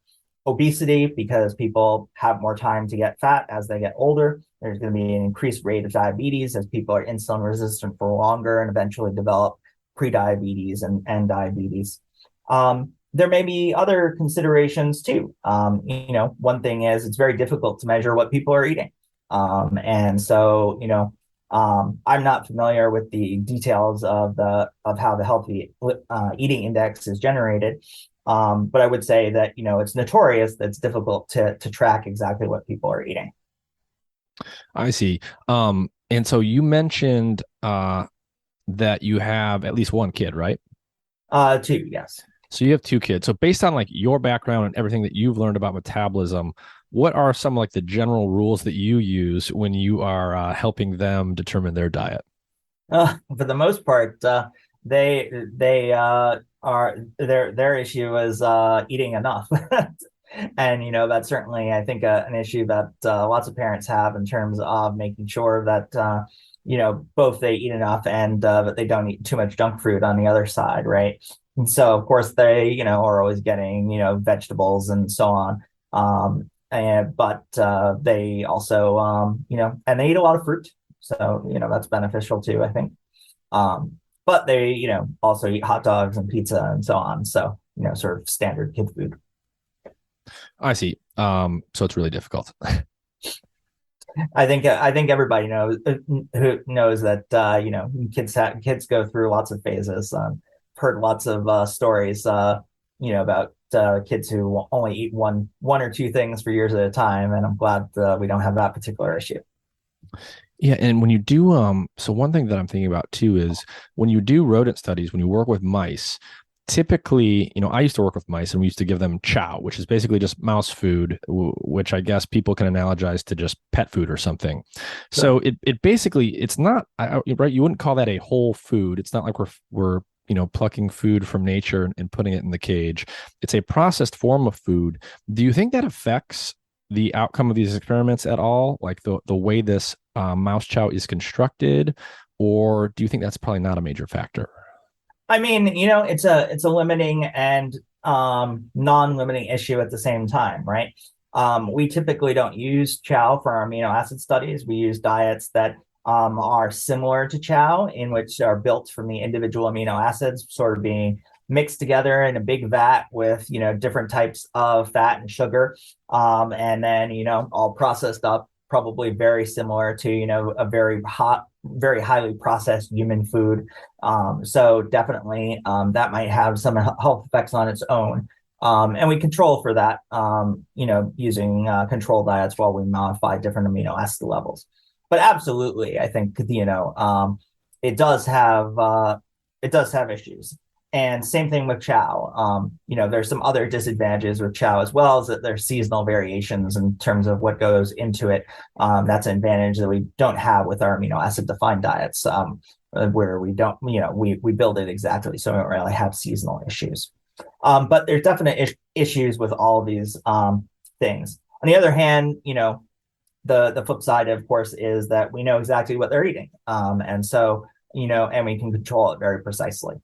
obesity because people have more time to get fat as they get older. There's going to be an increased rate of diabetes as people are insulin resistant for longer and eventually develop prediabetes and diabetes. There may be other considerations too. One thing is it's very difficult to measure what people are eating. And so, I'm not familiar with the details of how the healthy eating index is generated. But I would say that, it's notorious that it's difficult to track exactly what people are eating. I see. And so you mentioned that you have at least one kid, right? Two, yes. So you have two kids. So based on like your background and everything that you've learned about metabolism, what are some like the general rules that you use when you are helping them determine their diet? For the most part, they are their issue is eating enough. And that's certainly, I think, an issue that lots of parents have in terms of making sure that both they eat enough and that they don't eat too much junk food on the other side, right? And so, of course, they are always getting vegetables and so on. But they also and they eat a lot of fruit, so that's beneficial too, I think. but they, also eat hot dogs and pizza and so on. So, sort of standard kid food. I see. So it's really difficult. I think everybody knows who knows that kids go through lots of phases. Heard lots of stories about kids who only eat one or two things for years at a time, and I'm glad we don't have that particular issue. Yeah, and when you do, so one thing that I'm thinking about too is when you do rodent studies, when you work with mice, typically, I used to work with mice and we used to give them chow, which is basically just mouse food, which I guess people can analogize to just pet food or something. Sure. So it basically, it's not, right, you wouldn't call that a whole food. It's not like we're plucking food from nature and putting it in the cage. It's a processed form of food. Do you think that affects the outcome of these experiments at all? Like the way this mouse chow is constructed, or do you think that's probably not a major factor? I mean, it's a limiting and non-limiting issue at the same time, right? We typically don't use chow for our amino acid studies. We use diets that are similar to chow, in which are built from the individual amino acids sort of being mixed together in a big vat with different types of fat and sugar, and then all processed up, probably very similar to a very highly processed human food. So definitely that might have some health effects on its own. And we control for that, using control diets while we modify different amino acid levels. But absolutely, I think it does have issues. And same thing with chow. There's some other disadvantages with chow as well, is that there's seasonal variations in terms of what goes into it. That's an advantage that we don't have with our amino acid defined diets, where we don't, we build it exactly, so we don't really have seasonal issues. But there's definite issues with all of these things. On the other hand, the flip side, of course, is that we know exactly what they're eating, and so and we can control it very precisely.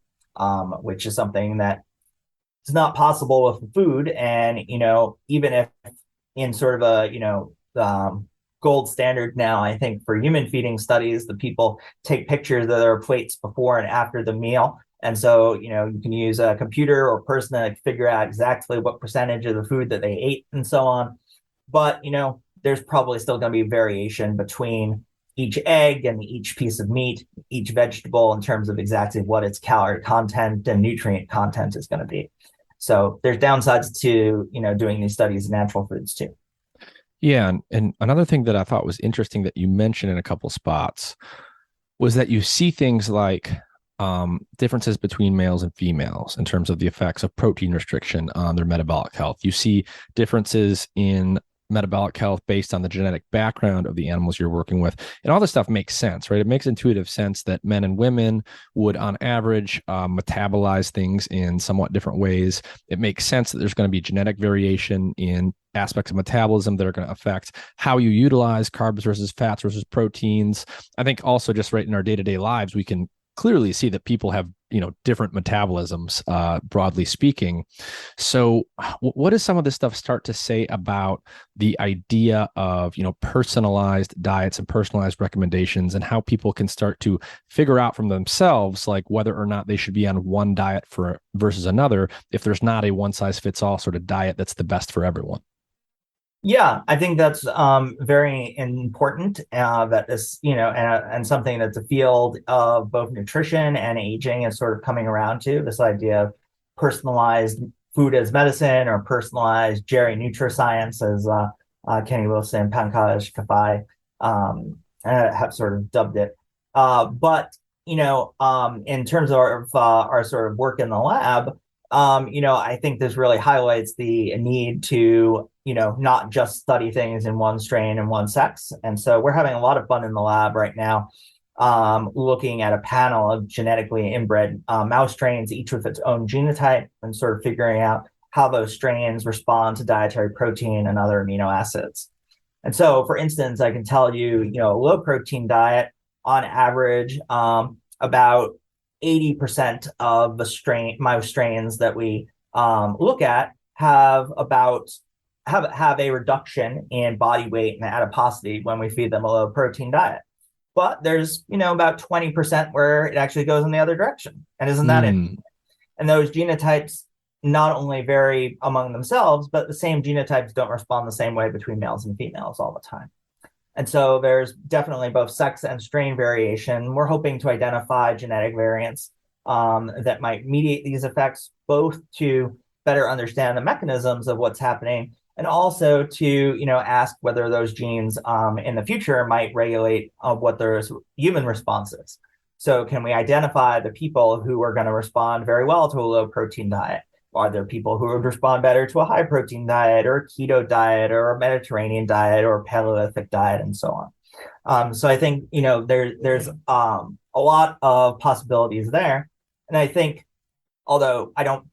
Which is something that is not possible with food. And, even if in sort of a, gold standard now, I think for human feeding studies, the people take pictures of their plates before and after the meal. And so, you can use a computer or person to figure out exactly what percentage of the food that they ate and so on. But, there's probably still going to be variation between each egg and each piece of meat, each vegetable, in terms of exactly what its calorie content and nutrient content is going to be. So there's downsides to, doing these studies in natural foods too. Yeah, and another thing that I thought was interesting that you mentioned in a couple spots was that you see things like differences between males and females in terms of the effects of protein restriction on their metabolic health. You see differences in metabolic health based on the genetic background of the animals you're working with. And all this stuff makes sense, right? It makes intuitive sense that men and women would, on average, metabolize things in somewhat different ways. It makes sense that there's going to be genetic variation in aspects of metabolism that are going to affect how you utilize carbs versus fats versus proteins. I think also just right in our day-to-day lives, we can clearly see that people have different metabolisms, broadly speaking. So what does some of this stuff start to say about the idea of personalized diets and personalized recommendations, and how people can start to figure out from themselves like whether or not they should be on one diet versus another, if there's not a one size fits all sort of diet that's the best for everyone? Yeah, I think that's very important. That is, and something that the field of both nutrition and aging is sort of coming around to, this idea of personalized food as medicine, or personalized Jerry Nutrascience, as Kenny Wilson, Pankaj Kafai have sort of dubbed it. But in terms of our sort of work in the lab, I think this really highlights the need to not just study things in one strain and one sex. And so we're having a lot of fun in the lab right now, looking at a panel of genetically inbred mouse strains, each with its own genotype, and sort of figuring out how those strains respond to dietary protein and other amino acids. And so, for instance, I can tell you, a low protein diet on average, about 80% of the mouse strains that we look at have a reduction in body weight and adiposity when we feed them a low protein diet. but there's, about 20% where it actually goes in the other direction. And isn't that it? Mm. And those genotypes not only vary among themselves, but the same genotypes don't respond the same way between males and females all the time. And so there's definitely both sex and strain variation. We're hoping to identify genetic variants that might mediate these effects, both to better understand the mechanisms of what's happening, and also to ask whether those genes in the future might regulate what their human response is. So can we identify the people who are going to respond very well to a low protein diet? Are there people who would respond better to a high protein diet or a keto diet or a Mediterranean diet or a Paleolithic diet and so on? So I think, there's a lot of possibilities there. And I think, although I don't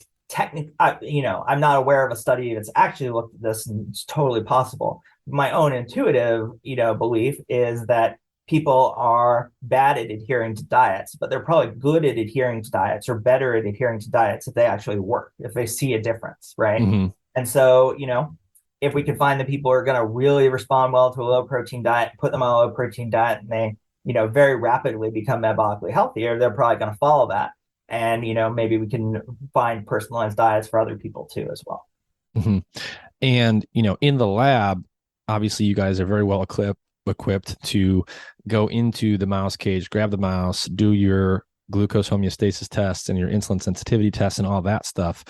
I'm not aware of a study that's actually looked at this, and it's totally possible. My own intuitive, belief is that people are bad at adhering to diets, but they're probably good at adhering to diets or better at adhering to diets if they actually work, if they see a difference, right? Mm-hmm. And so, if we can find the people who are going to really respond well to a low protein diet, put them on a low protein diet, and they, very rapidly become metabolically healthier, they're probably going to follow that. And, maybe we can find personalized diets for other people too, as well. Mm-hmm. And, in the lab, obviously you guys are very well equipped to go into the mouse cage, grab the mouse, do your glucose homeostasis tests and your insulin sensitivity tests and all that stuff.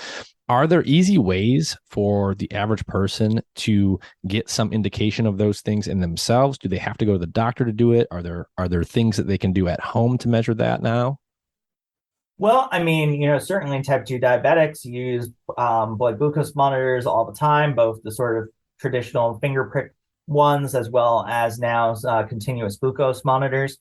Are there easy ways for the average person to get some indication of those things in themselves? Do they have to go to the doctor to do it? Are there things that they can do at home to measure that now? Well, I mean, certainly type 2 diabetics use blood glucose monitors all the time, both the sort of traditional finger prick ones as well as now continuous glucose monitors.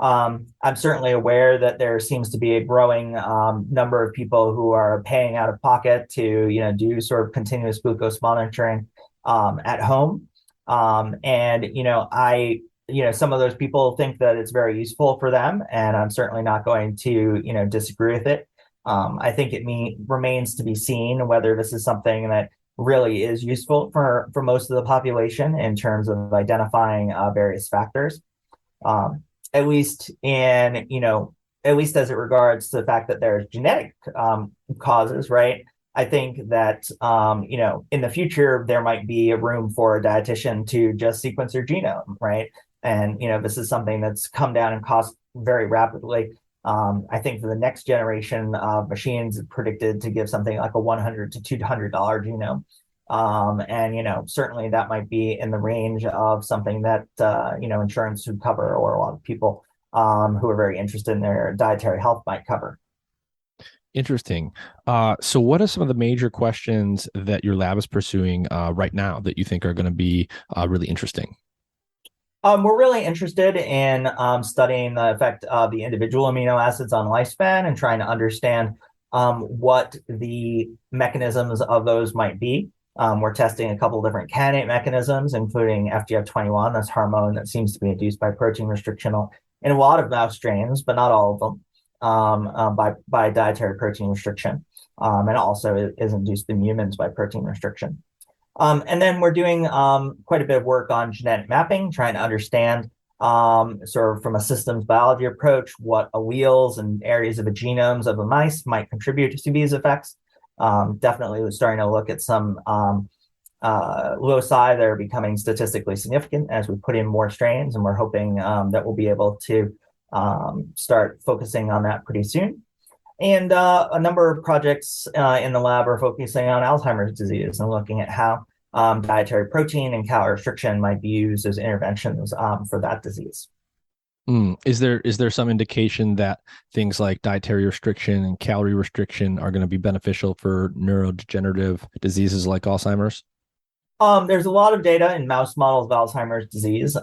I'm certainly aware that there seems to be a growing number of people who are paying out of pocket to, do sort of continuous glucose monitoring at home. Some of those people think that it's very useful for them, and I'm certainly not going to, disagree with it. I think it remains to be seen whether this is something that really is useful for most of the population in terms of identifying various factors. At least as it regards to the fact that there's genetic causes, right? I think that, in the future, there might be a room for a dietitian to just sequence your genome, right? And, this is something that's come down in cost very rapidly. I think for the next generation of machines, predicted to give something like a $100 to $200 genome. Certainly that might be in the range of something that, insurance would cover, or a lot of people who are very interested in their dietary health might cover. Interesting. So what are some of the major questions that your lab is pursuing right now that you think are going to be really interesting? We're really interested in studying the effect of the individual amino acids on lifespan and trying to understand what the mechanisms of those might be. We're testing a couple of different candidate mechanisms, including FGF21, this hormone that seems to be induced by protein restriction in a lot of mouse strains, but not all of them, by dietary protein restriction, and also is induced in humans by protein restriction. And then we're doing quite a bit of work on genetic mapping, trying to understand sort of from a systems biology approach what alleles and areas of the genomes of the mice might contribute to these effects. Definitely starting to look at some loci that are becoming statistically significant as we put in more strains, and we're hoping that we'll be able to start focusing on that pretty soon. And a number of projects in the lab are focusing on Alzheimer's disease and looking at how dietary protein and calorie restriction might be used as interventions for that disease. Is there some indication that things like dietary restriction and calorie restriction are going to be beneficial for neurodegenerative diseases like Alzheimer's? There's a lot of data in mouse models of Alzheimer's disease.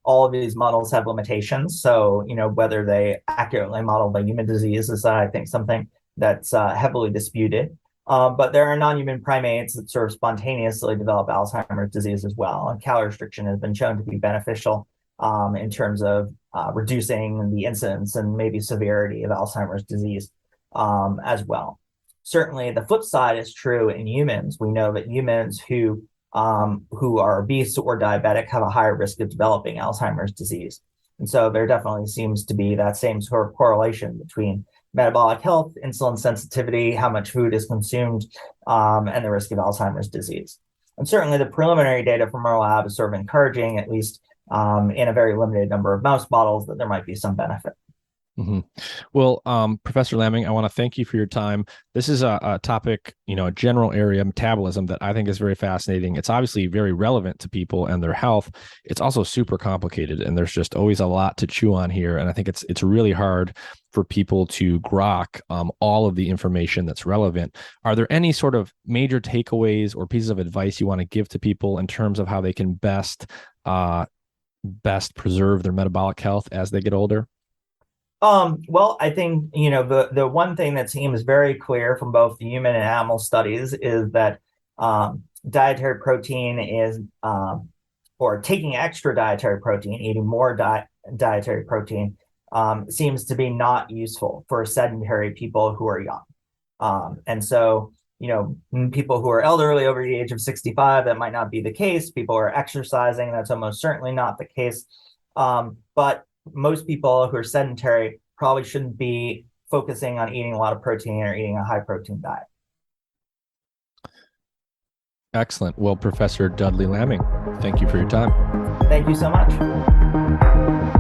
All of these models have limitations. So, whether they accurately model the human disease is, I think, something that's heavily disputed. But there are non-human primates that sort of spontaneously develop Alzheimer's disease as well. And calorie restriction has been shown to be beneficial in terms of reducing the incidence and maybe severity of Alzheimer's disease as well. Certainly, the flip side is true in humans. We know that humans who are obese or diabetic have a higher risk of developing Alzheimer's disease. And so there definitely seems to be that same sort of correlation between metabolic health, insulin sensitivity, how much food is consumed, and the risk of Alzheimer's disease. And certainly the preliminary data from our lab is sort of encouraging, at least in a very limited number of mouse models, that there might be some benefit. Mm-hmm. Well, Professor Lamming, I want to thank you for your time. This is a topic, a general area, metabolism, that I think is very fascinating. It's obviously very relevant to people and their health. It's also super complicated, and there's just always a lot to chew on here. And I think it's really hard for people to grok all of the information that's relevant. Are there any sort of major takeaways or pieces of advice you want to give to people in terms of how they can best preserve their metabolic health as they get older? Well, I think, the one thing that seems very clear from both the human and animal studies is that dietary protein is, or taking extra dietary protein, eating more dietary protein, seems to be not useful for sedentary people who are young. And so, people who are elderly over the age of 65, that might not be the case. People who are exercising, that's almost certainly not the case. But most people who are sedentary probably shouldn't be focusing on eating a lot of protein or eating a high protein diet. Excellent. Well, Professor Dudley Lamming, thank you for your time. Thank you so much.